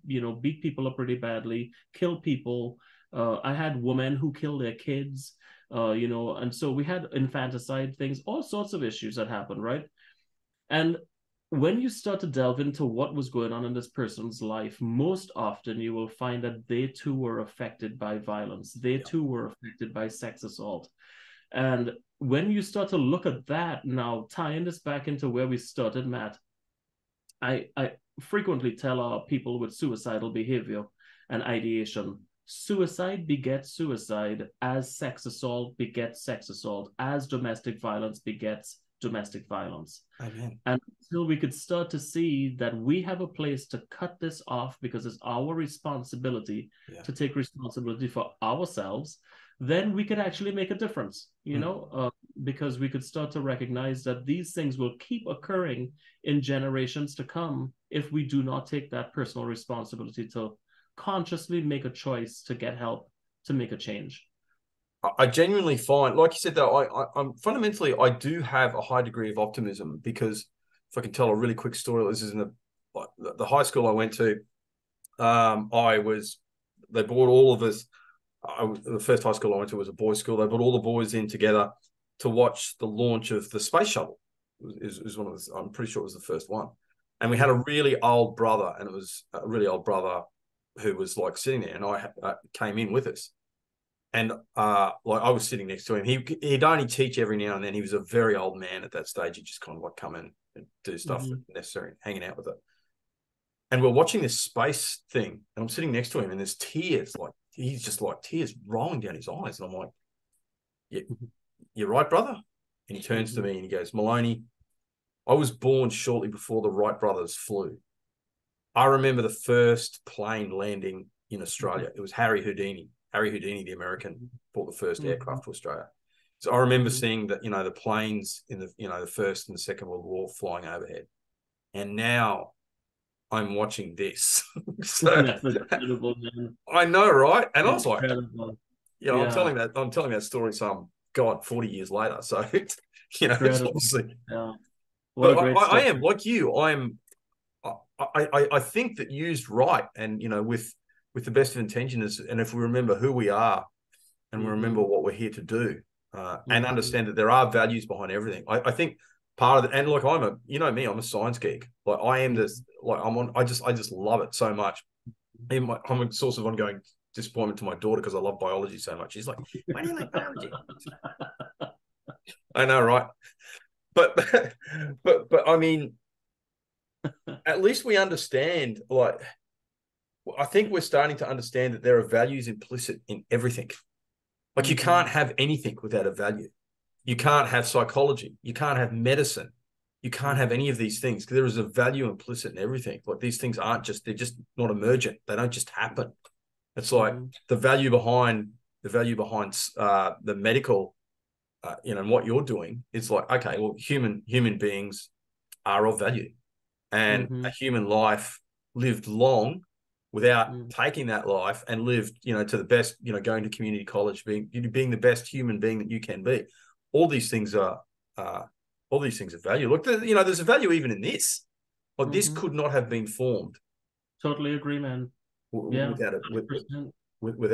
beat people up really badly, kill people. I had women who killed their kids, and so we had infanticide things, all sorts of issues that happened, right? And when you start to delve into what was going on in this person's life, most often you will find that they too were affected by violence. They too were affected by sex assault. And when you start to look at that now, tying this back into where we started, Matt, I frequently tell our people with suicidal behavior and ideation, suicide begets suicide as sex assault begets sex assault, as domestic violence begets domestic violence. Amen. And until we could start to see that we have a place to cut this off because it's our responsibility to take responsibility for ourselves, then we could actually make a difference, because we could start to recognize that these things will keep occurring in generations to come if we do not take that personal responsibility to consciously make a choice to get help to make a change. I genuinely find, like you said, though, I'm fundamentally, I do have a high degree of optimism, because if I can tell a really quick story, this is in the high school I went to. They brought all of us. The first high school I went to was a boys' school. They brought all the boys in together to watch the launch of the space shuttle. It was one of the, I'm pretty sure it was the first one. And we had a really old brother, and it was a really old brother who was like sitting there, and I came in with us. And like I was sitting next to him. He'd only teach every now and then. He was a very old man at that stage. He'd just kind of like come in and do stuff necessary, hanging out with it. And we're watching this space thing, and I'm sitting next to him, and there's tears, like he's just like tears rolling down his eyes. And I'm like, yeah, you're right, brother. And he turns to me and he goes, Maloney, I was born shortly before the Wright brothers flew. I remember the first plane landing in Australia. It was Harry Houdini, the American, brought the first aircraft to Australia. So I remember seeing that, the planes in the First and the Second World War flying overhead. And now I'm watching this. So, that's incredible, man. I know, right? And I was like, yeah. I'm telling that story 40 years later. So, it's obviously. Yeah. What a great story. I am like you. I think that used right, and with the best of intentions, and if we remember who we are, and we remember what we're here to do, and understand that there are values behind everything. I think part of it, and like I'm a science geek. Like I am this. Like I just love it so much. I'm a source of ongoing disappointment to my daughter because I love biology so much. She's like, "Why do you like biology?" I know, right? But I mean, at least we understand. Like, I think we're starting to understand that there are values implicit in everything. Like you can't have anything without a value. You can't have psychology. You can't have medicine. You can't have any of these things because there is a value implicit in everything. Like these things they're just not emergent. They don't just happen. It's like the value behind the medical, and what you're doing is like, okay, well, human beings are of value, and a human life lived long without taking that life and lived, to the best, going to community college, being the best human being that you can be. All these things are value. Look, there's a value even in this. Like this could not have been formed. Totally agree, man. Without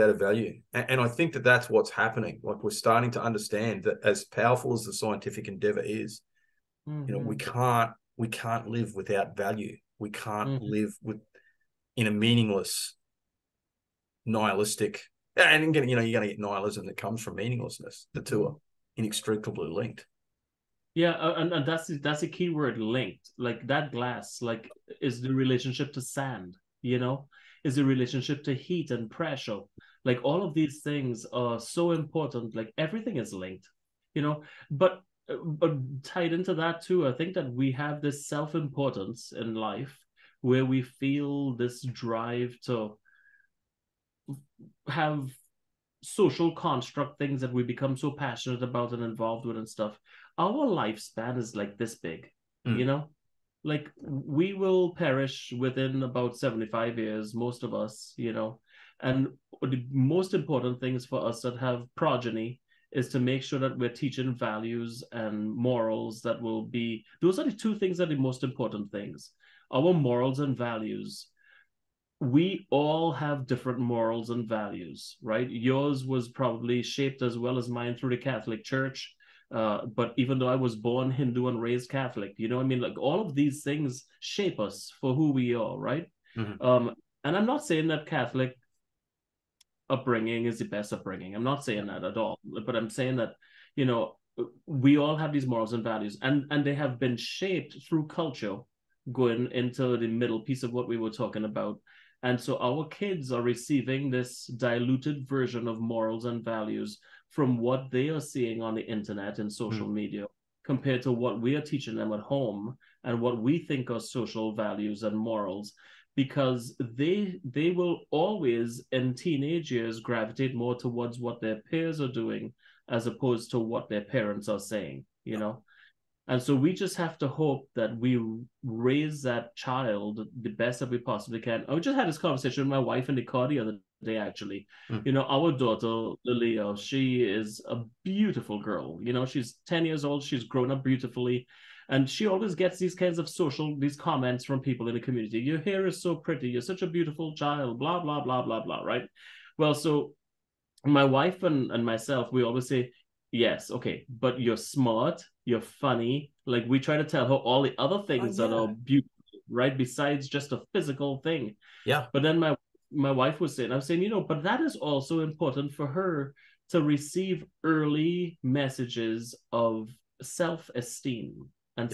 a value. And I think that that's what's happening. Like we're starting to understand that as powerful as the scientific endeavor is, we can't live without value. We can't live in a meaningless, nihilistic, and you're going to get nihilism that comes from meaninglessness. The two are inextricably linked. Yeah, and that's a key word, linked. Like that glass, like is the relationship to sand, is the relationship to heat and pressure. Like all of these things are so important. Like everything is linked, but tied into that too, I think that we have this self-importance in life where we feel this drive to have social construct things that we become so passionate about and involved with and stuff. Our lifespan is like this big, like we will perish within about 75 years, most of us, and the most important things for us that have progeny is to make sure that we're teaching values and morals that will be, those are the two things that are the most important things. Our morals and values. We all have different morals and values, right? Yours was probably shaped as well as mine through the Catholic Church. But even though I was born Hindu and raised Catholic, you know what I mean? Like all of these things shape us for who we are, right? Mm-hmm. And I'm not saying that Catholic upbringing is the best upbringing. I'm not saying that at all. But I'm saying that, you know, we all have these morals and values, and they have been shaped through culture going into the middle piece of what we were talking about. And so our kids are receiving this diluted version of morals and values from what they are seeing on the internet and social media compared to what we are teaching them at home and what we think are social values and morals, because they will always in teenage years gravitate more towards what their peers are doing as opposed to what their parents are saying, you know. And so we just have to hope that we raise that child the best that we possibly can. I just had this conversation with my wife in the car the other day, actually. You know, our daughter, Lilia, she is a beautiful girl. You know, she's 10 years old. She's grown up beautifully. And she always gets these kinds of these comments from people in the community. Your hair is so pretty. You're such a beautiful child, blah, blah, blah, blah, blah, right? Well, so my wife and myself, we always say, yes, okay, but you're smart, you're funny. Like we try to tell her all the other things that are beautiful, right? Besides just a physical thing. Yeah. But then my wife was saying, I'm saying, you know, but that is also important for her to receive early messages of self-esteem and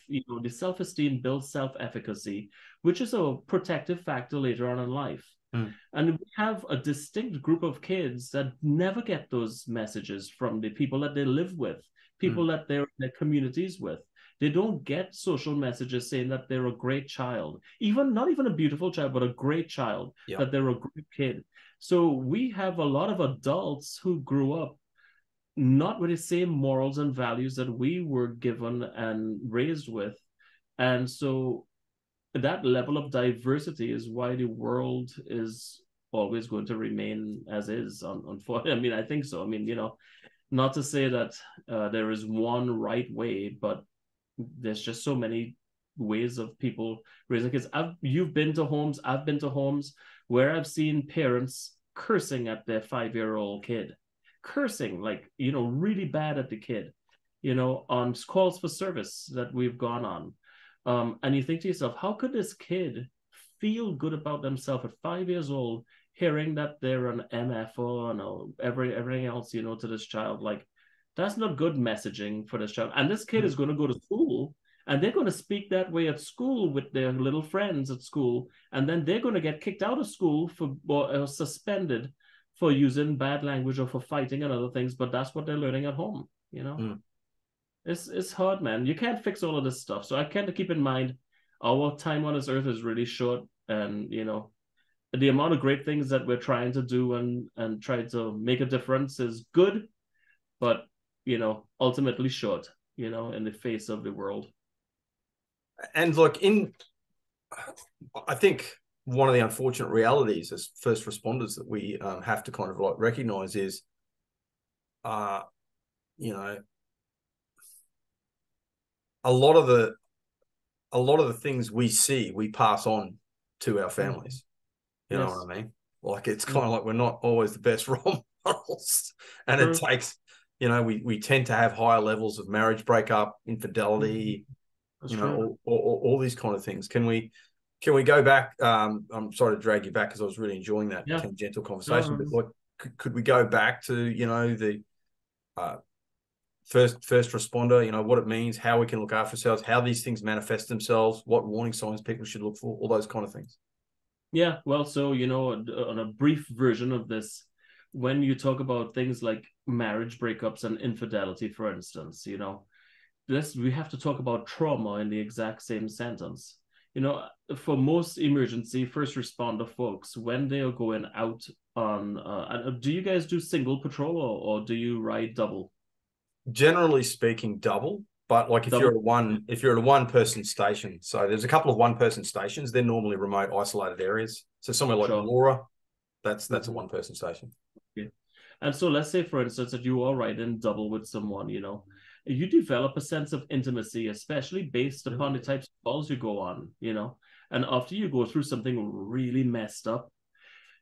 you know, the self-esteem builds self-efficacy, which is a protective factor later on in life. And we have a distinct group of kids that never get those messages from the people that they live with, people that they're in their communities with. They don't get social messages saying that they're a great child, even not even a beautiful child, but a great child, that they're a great kid. So we have a lot of adults who grew up not with the same morals and values that we were given and raised with. And so that level of diversity is why the world is always going to remain as is. Unfortunately, I mean, I think so. I mean, you know, not to say that there is one right way, but there's just so many ways of people raising kids. You've been to homes, I've been to homes where I've seen parents cursing at their 5-year-old kid, cursing, like, you know, really bad at the kid, you know, on calls for service that we've gone on. And you think to yourself, how could this kid feel good about themselves at 5 years old, hearing that they're an MF or no, everything else, you know, to this child? Like, that's not good messaging for this child. And this kid is going to go to school and they're going to speak that way at school with their little friends at school. And then they're going to get kicked out of school or suspended for using bad language or for fighting and other things. But that's what they're learning at home, you know? It's hard, man. You can't fix all of this stuff. So I kind of keep in mind our time on this earth is really short, and you know, the amount of great things that we're trying to do and try to make a difference is good, but you know, ultimately short, you know, in the face of the world. And look, I think one of the unfortunate realities as first responders that we have to kind of like recognize is, you know, a lot of the things we see, we pass on to our families. You know what I mean? Like it's kind of like we're not always the best role models, and it takes, you know, we tend to have higher levels of marriage breakup, infidelity, you know, all these kind of things. Can we go back? I'm sorry to drag you back because I was really enjoying that tangential conversation, but like, could we go back to, you know, the first responder, you know, what it means, how we can look after ourselves, how these things manifest themselves, what warning signs people should look for, all those kind of things. Yeah, well, so, you know, on a brief version of this, when you talk about things like marriage breakups and infidelity, for instance, you know, we have to talk about trauma in the exact same sentence. You know, for most emergency first responder folks, when they are going out on, do you guys do single patrol or do you ride double? Generally speaking, double. But like if you're at a one person station, so there's a couple of 1 person stations, they're normally remote isolated areas. So somewhere like Laura, that's a 1 person station. Yeah. And so let's say, for instance, that you are riding double with someone, you know, you develop a sense of intimacy, especially based upon the types of calls you go on, you know. And after you go through something really messed up,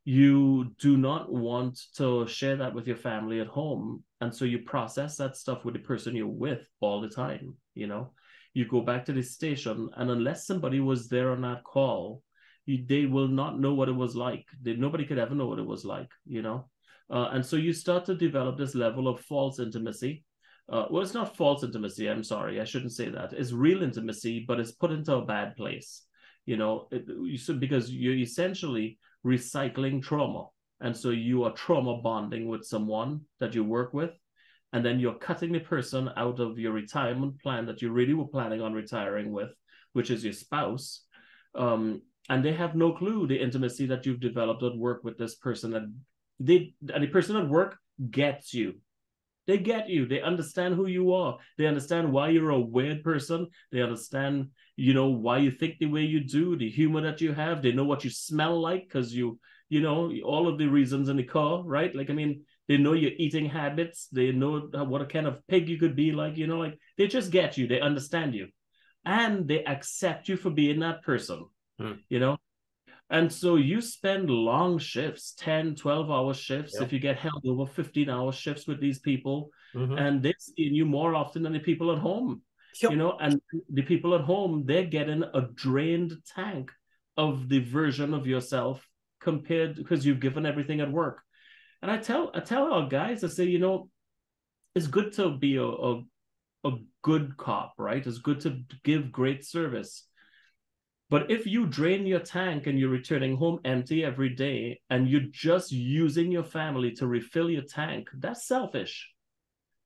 you do not want to share that with your family at home. And so you process that stuff with the person you're with all the time. You go back to the station, and unless somebody was there on that call, they will not know what it was like. Nobody could ever know what it was like. And so you start to develop this level of false intimacy. Well, it's not false intimacy. I'm sorry. I shouldn't say that. It's real intimacy, but it's put into a bad place, because you're essentially recycling trauma. And so you are trauma bonding with someone that you work with, and then you're cutting the person out of your retirement plan that you really were planning on retiring with, which is your spouse. And they have no clue the intimacy that you've developed at work with this person. And the person at work gets you. They get you. They understand who you are. They understand why you're a weird person. They understand, why you think the way you do, the humor that you have. They know what you smell like because all of the reasons in the car, right? They know your eating habits. They know what kind of pig you could be like, they just get you. They understand you. And they accept you for being that person, And so you spend long shifts, 10, 12-hour shifts, if you get held over 15-hour shifts with these people, and they're seeing you more often than the people at home, and the people at home, they're getting a drained tank of the version of yourself because you've given everything at work. And I tell our guys, I say, it's good to be a good cop, right? It's good to give great service. But if you drain your tank and you're returning home empty every day and you're just using your family to refill your tank, that's selfish.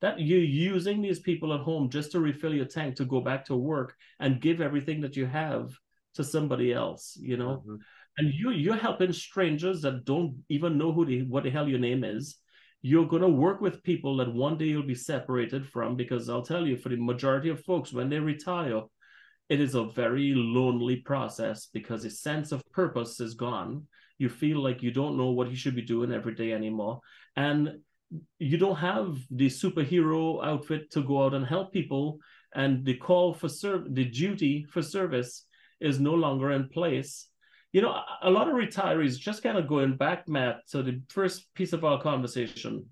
That you're using these people at home just to refill your tank to go back to work and give everything that you have to somebody else, And you're helping strangers that don't even know what the hell your name is. You're going to work with people that one day you'll be separated from, because I'll tell you, for the majority of folks, when they retire, it is a very lonely process because a sense of purpose is gone. You feel like you don't know what you should be doing every day anymore. And you don't have the superhero outfit to go out and help people. And the the duty for service is no longer in place. A lot of retirees, just kind of going back, Matt, to the first piece of our conversation,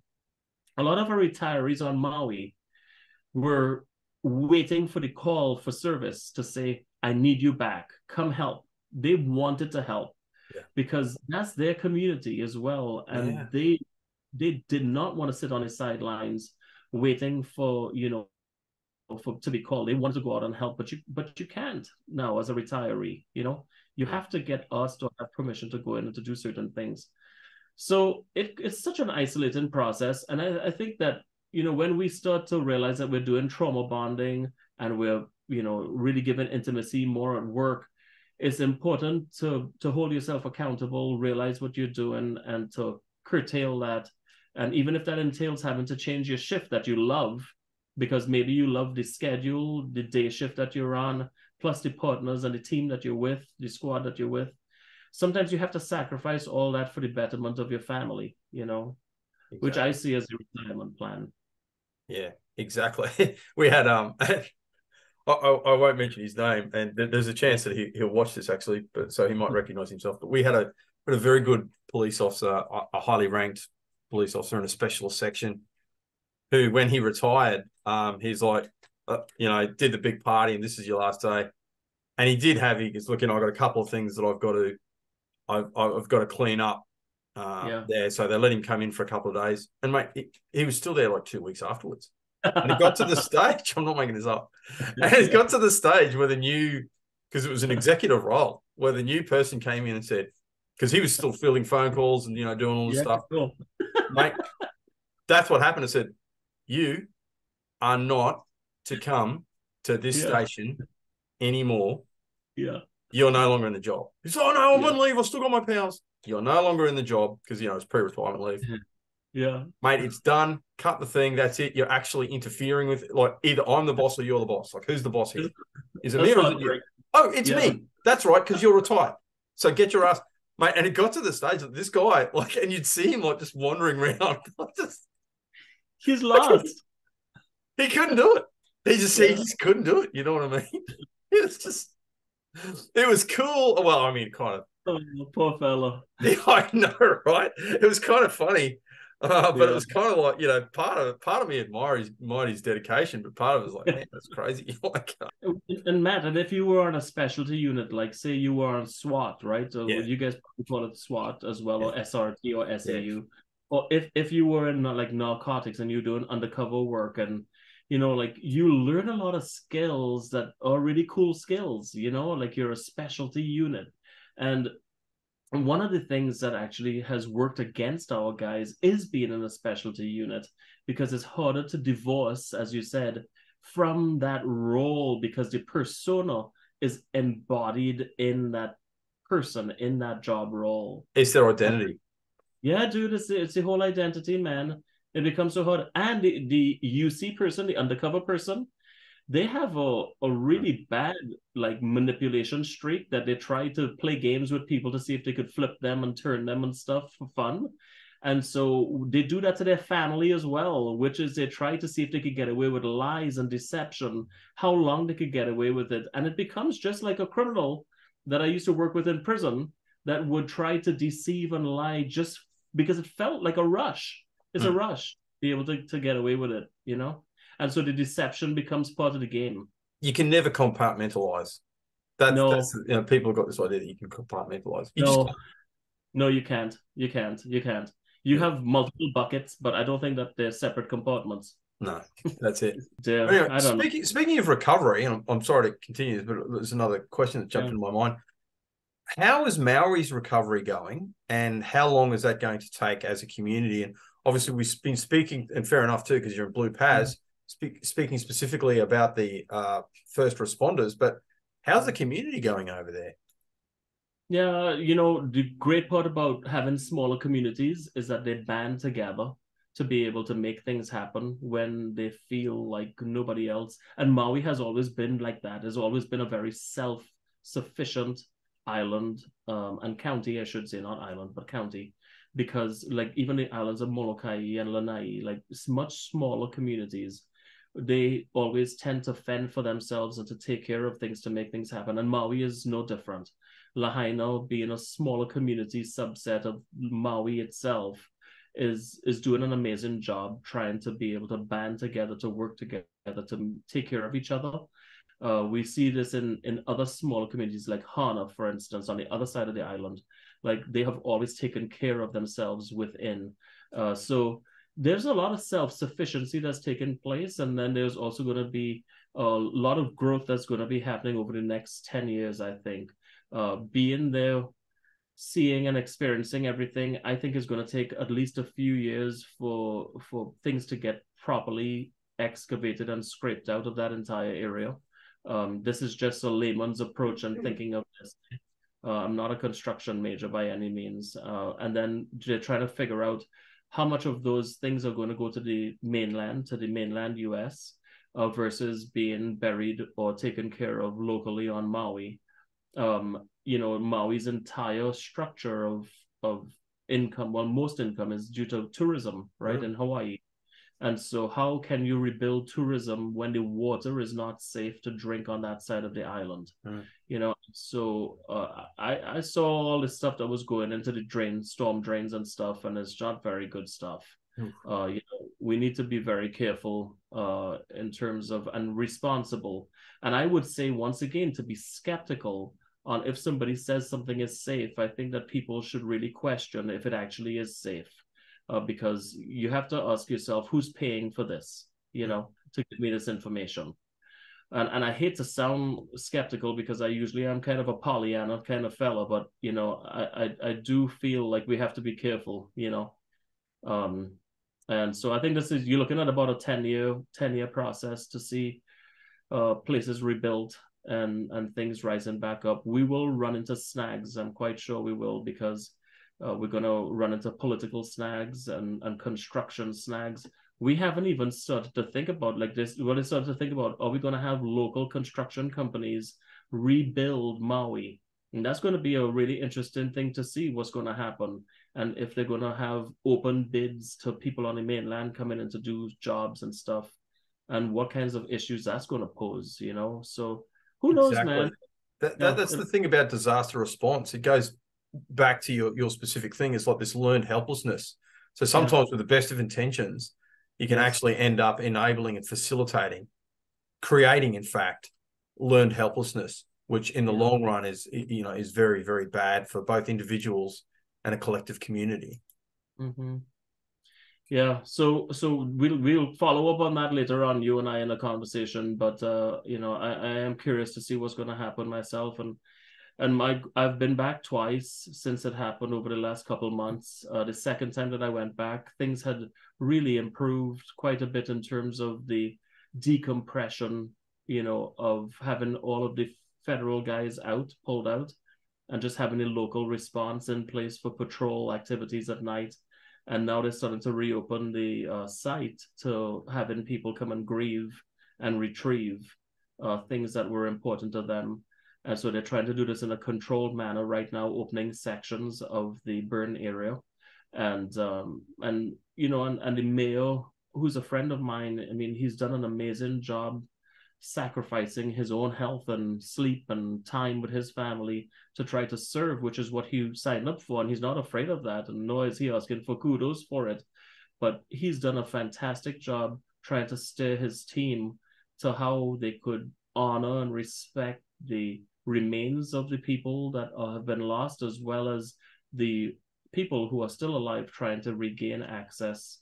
a lot of our retirees on Maui were waiting for the call for service to say, I need you back, come help. They wanted to help because that's their community as well. And they did not want to sit on the sidelines waiting for, to be called. They wanted to go out and help, but you can't now as a retiree, you have to get us to have permission to go in and to do certain things. So it's such an isolating process. And I think that, when we start to realize that we're doing trauma bonding and we're, really giving intimacy more at work, it's important to hold yourself accountable, realize what you're doing, and to curtail that. And even if that entails having to change your shift that you love, because maybe you love the schedule, the day shift that you're on, plus the partners and the team that you're with, the squad that you're with, sometimes you have to sacrifice all that for the betterment of your family, exactly. Which I see as a retirement plan. Yeah, exactly. We had I won't mention his name, and there's a chance that he'll watch this actually, but so he might recognize himself. But we had a very good police officer, a highly ranked police officer in a specialist section, who, when he retired, he's like, did the big party, and this is your last day. And he did have, he goes, look, I've got a couple of things that I've got to clean up there. So they let him come in for a couple of days. And mate, he was still there like 2 weeks afterwards. And it got to the stage, I'm not making this up. And it got to the stage where because it was an executive role, where the new person came in and said, because he was still fielding phone calls and, doing all this stuff. Cool. Mate, that's what happened. I said, you are not to come to this station anymore. Yeah. You're no longer in the job. He's like, oh no, I'm on leave. I've still got my powers. You're no longer in the job because, it's pre-retirement leave. Yeah. Mate, it's done. Cut the thing. That's it. You're actually interfering with, like, either I'm the boss or you're the boss. Like, who's the boss here? Is it me or is it you? Oh, it's me. That's right, because you're retired. So get your ass. Mate, and it got to the stage that this guy, like, and you'd see him, like, just wandering around. He's lost. He couldn't do it. He just couldn't do it. You know what I mean? It was cool. Well, I mean, kind of Oh, poor fella. Yeah, I know, right? It was kind of funny, but it Yeah. was kind of like, part of me admired his dedication, but part of it was like, man, that's crazy. Like, And Matt, and if you were on a specialty unit, like say you were on SWAT, right? So yeah, you guys probably call it SWAT as well, yeah, or SRT or yeah. SAU. Or if you were in like narcotics and you're doing undercover work, and like you learn a lot of skills that are really cool skills, like you're a specialty unit. And one of the things that actually has worked against our guys is being in a specialty unit, because it's harder to divorce, as you said, from that role, because the persona is embodied in that person, in that job role. It's their And identity. yeah, dude, it's the whole identity, man. It becomes so hard. And the UC person, the undercover person, they have a really bad like manipulation streak, that they try to play games with people to see if they could flip them and turn them and stuff for fun. And so they do that to their family as well, which is they try to see if they could get away with lies and deception, how long they could get away with it. And it becomes just like a criminal that I used to work with in prison, that would try to deceive and lie just because it felt like a rush. It's a Mm. rush to be able to get away with it. And so the deception becomes part of the game. You can never compartmentalize. That's No, people have got this idea that you can compartmentalize. You just no, can't. no, you can't. You can't. You can't. You Yeah. have multiple buckets, but I don't think that they're separate compartments. No, that's it. Yeah, Anyway, I don't know. speaking of recovery, and I'm sorry to continue, but there's another question that jumped Yeah. into my mind. How is Maui's recovery going, and how long is that going to take as a community? And obviously, we've been speaking, and fair enough too, because you're in Blue Paz, speaking specifically about the first responders. But how's the community going over there? Yeah, the great part about having smaller communities is that they band together to be able to make things happen when they feel like nobody else. And Maui has always been like that, has always been a very self-sufficient island, and county, I should say, not island, but county, because like even the islands of Molokai and Lanai, like much smaller communities, they always tend to fend for themselves and to take care of things to make things happen. And Maui is no different. Lahaina, being a smaller community subset of Maui itself, is doing an amazing job trying to be able to band together, to work together, to take care of each other. We see this in other smaller communities like Hana, for instance, on the other side of the island. Like they have always taken care of themselves within. So there's a lot of self-sufficiency that's taken place, and then there's also going to be a lot of growth that's going to be happening over the next 10 years, I think. Being there, seeing and experiencing everything, I think is going to take at least a few years for things to get properly excavated and scraped out of that entire area. This is just a layman's approach and thinking of this. I'm not a construction major by any means. And then they're trying to figure out how much of those things are going to go to the mainland US, versus being buried or taken care of locally on Maui. Maui's entire structure of income, well, most income is due to tourism, right, in Hawaii. And so how can you rebuild tourism when the water is not safe to drink on that side of the island? So I saw all the stuff that was going into the storm drains and stuff, and it's not very good stuff. We need to be very careful in terms of, and responsible. And I would say, once again, to be skeptical on if somebody says something is safe. I think that people should really question if it actually is safe, because you have to ask yourself, who's paying for this, to give me this information. And I hate to sound skeptical, because I usually am kind of a Pollyanna kind of fella, but I do feel like we have to be careful, and so I think you're looking at about a 10-year process to see places rebuilt and things rising back up. We will run into snags. I'm quite sure we will, because we're going to run into political snags and construction snags. We haven't even started to think about like this. What I started to think about, are we going to have local construction companies rebuild Maui? And that's going to be a really interesting thing to see what's going to happen. And if they're going to have open bids to people on the mainland coming in to do jobs and stuff, and what kinds of issues that's going to pose, So who knows, Exactly. man? That's the thing about disaster response. It goes back to your specific thing, is like this learned helplessness. So Yeah. sometimes with the best of intentions, you can actually end up enabling and facilitating, creating, in fact, learned helplessness, which in the long run is very, very bad for both individuals and a collective community. Mm-hmm. Yeah, so we'll follow up on that later on, you and I, in a conversation. But I am curious to see what's going to happen myself, and I've been back twice since it happened over the last couple months. The second time that I went back, things had really improved quite a bit in terms of the decompression, of having all of the federal guys pulled out, and just having a local response in place for patrol activities at night. And now they're starting to reopen the site to having people come and grieve and retrieve things that were important to them. And so they're trying to do this in a controlled manner right now, opening sections of the burn area. And the mayor, who's a friend of mine, I mean, he's done an amazing job sacrificing his own health and sleep and time with his family to try to serve, which is what he signed up for. And he's not afraid of that. And nor is he asking for kudos for it. But he's done a fantastic job trying to steer his team to how they could honor and respect the remains of the people that have been lost, as well as the people who are still alive trying to regain access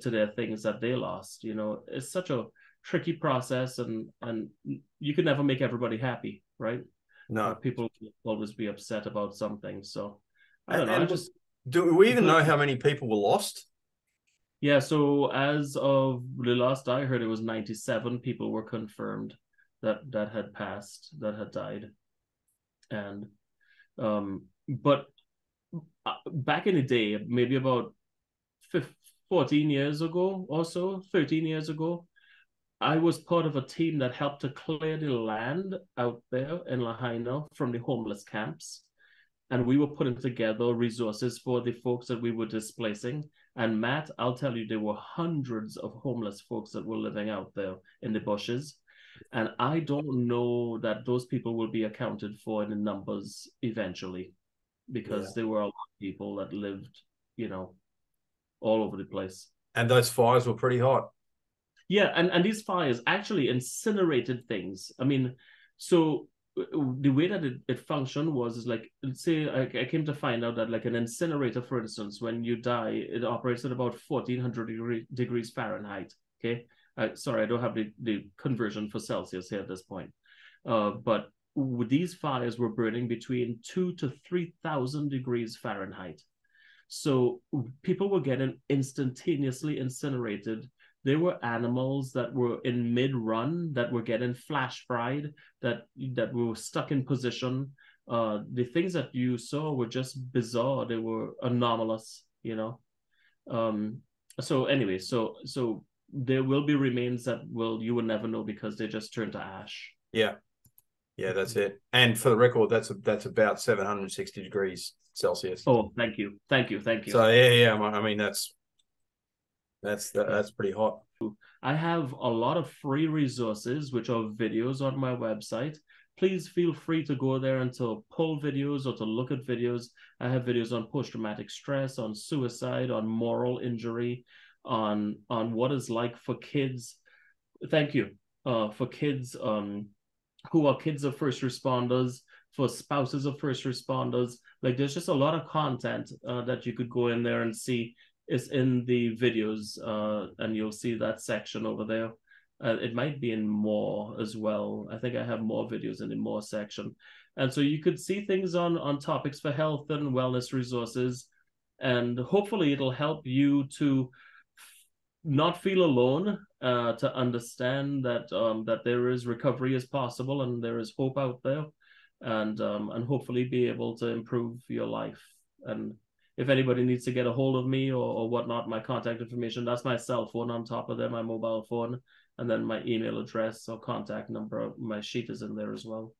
to their things that they lost. It's such a tricky process, and you can never make everybody happy, right? No. People will always be upset about something. So I don't know. Do we even know how many people were lost? Yeah, so as of the last I heard, it was 97 people were confirmed that had passed, that had died. And but back in the day, maybe about 14 years ago or so, 13 years ago, I was part of a team that helped to clear the land out there in Lahaina from the homeless camps. And we were putting together resources for the folks that we were displacing. And Matt, I'll tell you, there were hundreds of homeless folks that were living out there in the bushes. And I don't know that those people will be accounted for in the numbers eventually, because there were a lot of people that lived, all over the place. And those fires were pretty hot. Yeah, and these fires actually incinerated things. I mean, so the way that it functioned is like, say I came to find out that, like, an incinerator, for instance, when you die, it operates at about 1400 degrees Fahrenheit. Okay. Sorry, I don't have the conversion for Celsius here at this point. But these fires were burning between 2,000 to 3,000 degrees Fahrenheit. So people were getting instantaneously incinerated. There were animals that were in mid-run that were getting flash fried, that were stuck in position. The things that you saw were just bizarre. They were anomalous, So anyway, so there will be remains that you will never know because they just turn to ash. Yeah, that's it. And for the record, that's about 760 degrees Celsius. Oh, thank you. So yeah. I mean, that's pretty hot. I have a lot of free resources, which are videos on my website. Please feel free to go there and to pull videos or to look at videos. I have videos on post-traumatic stress, on suicide, on moral injury, on what it's like for kids. Thank you. For kids who are kids of first responders, for spouses of first responders. Like, there's just a lot of content that you could go in there and see. Is in the videos, and you'll see that section over there. It might be in more as well. I think I have more videos in the more section. And so you could see things on topics for health and wellness resources. And hopefully it'll help you to not feel alone, to understand that that there is recovery is possible and there is hope out there, and hopefully be able to improve your life. And if anybody needs to get a hold of me or whatnot, my contact information, that's my cell phone on top of there, my mobile phone, and then my email address or contact number. My sheet is in there as well.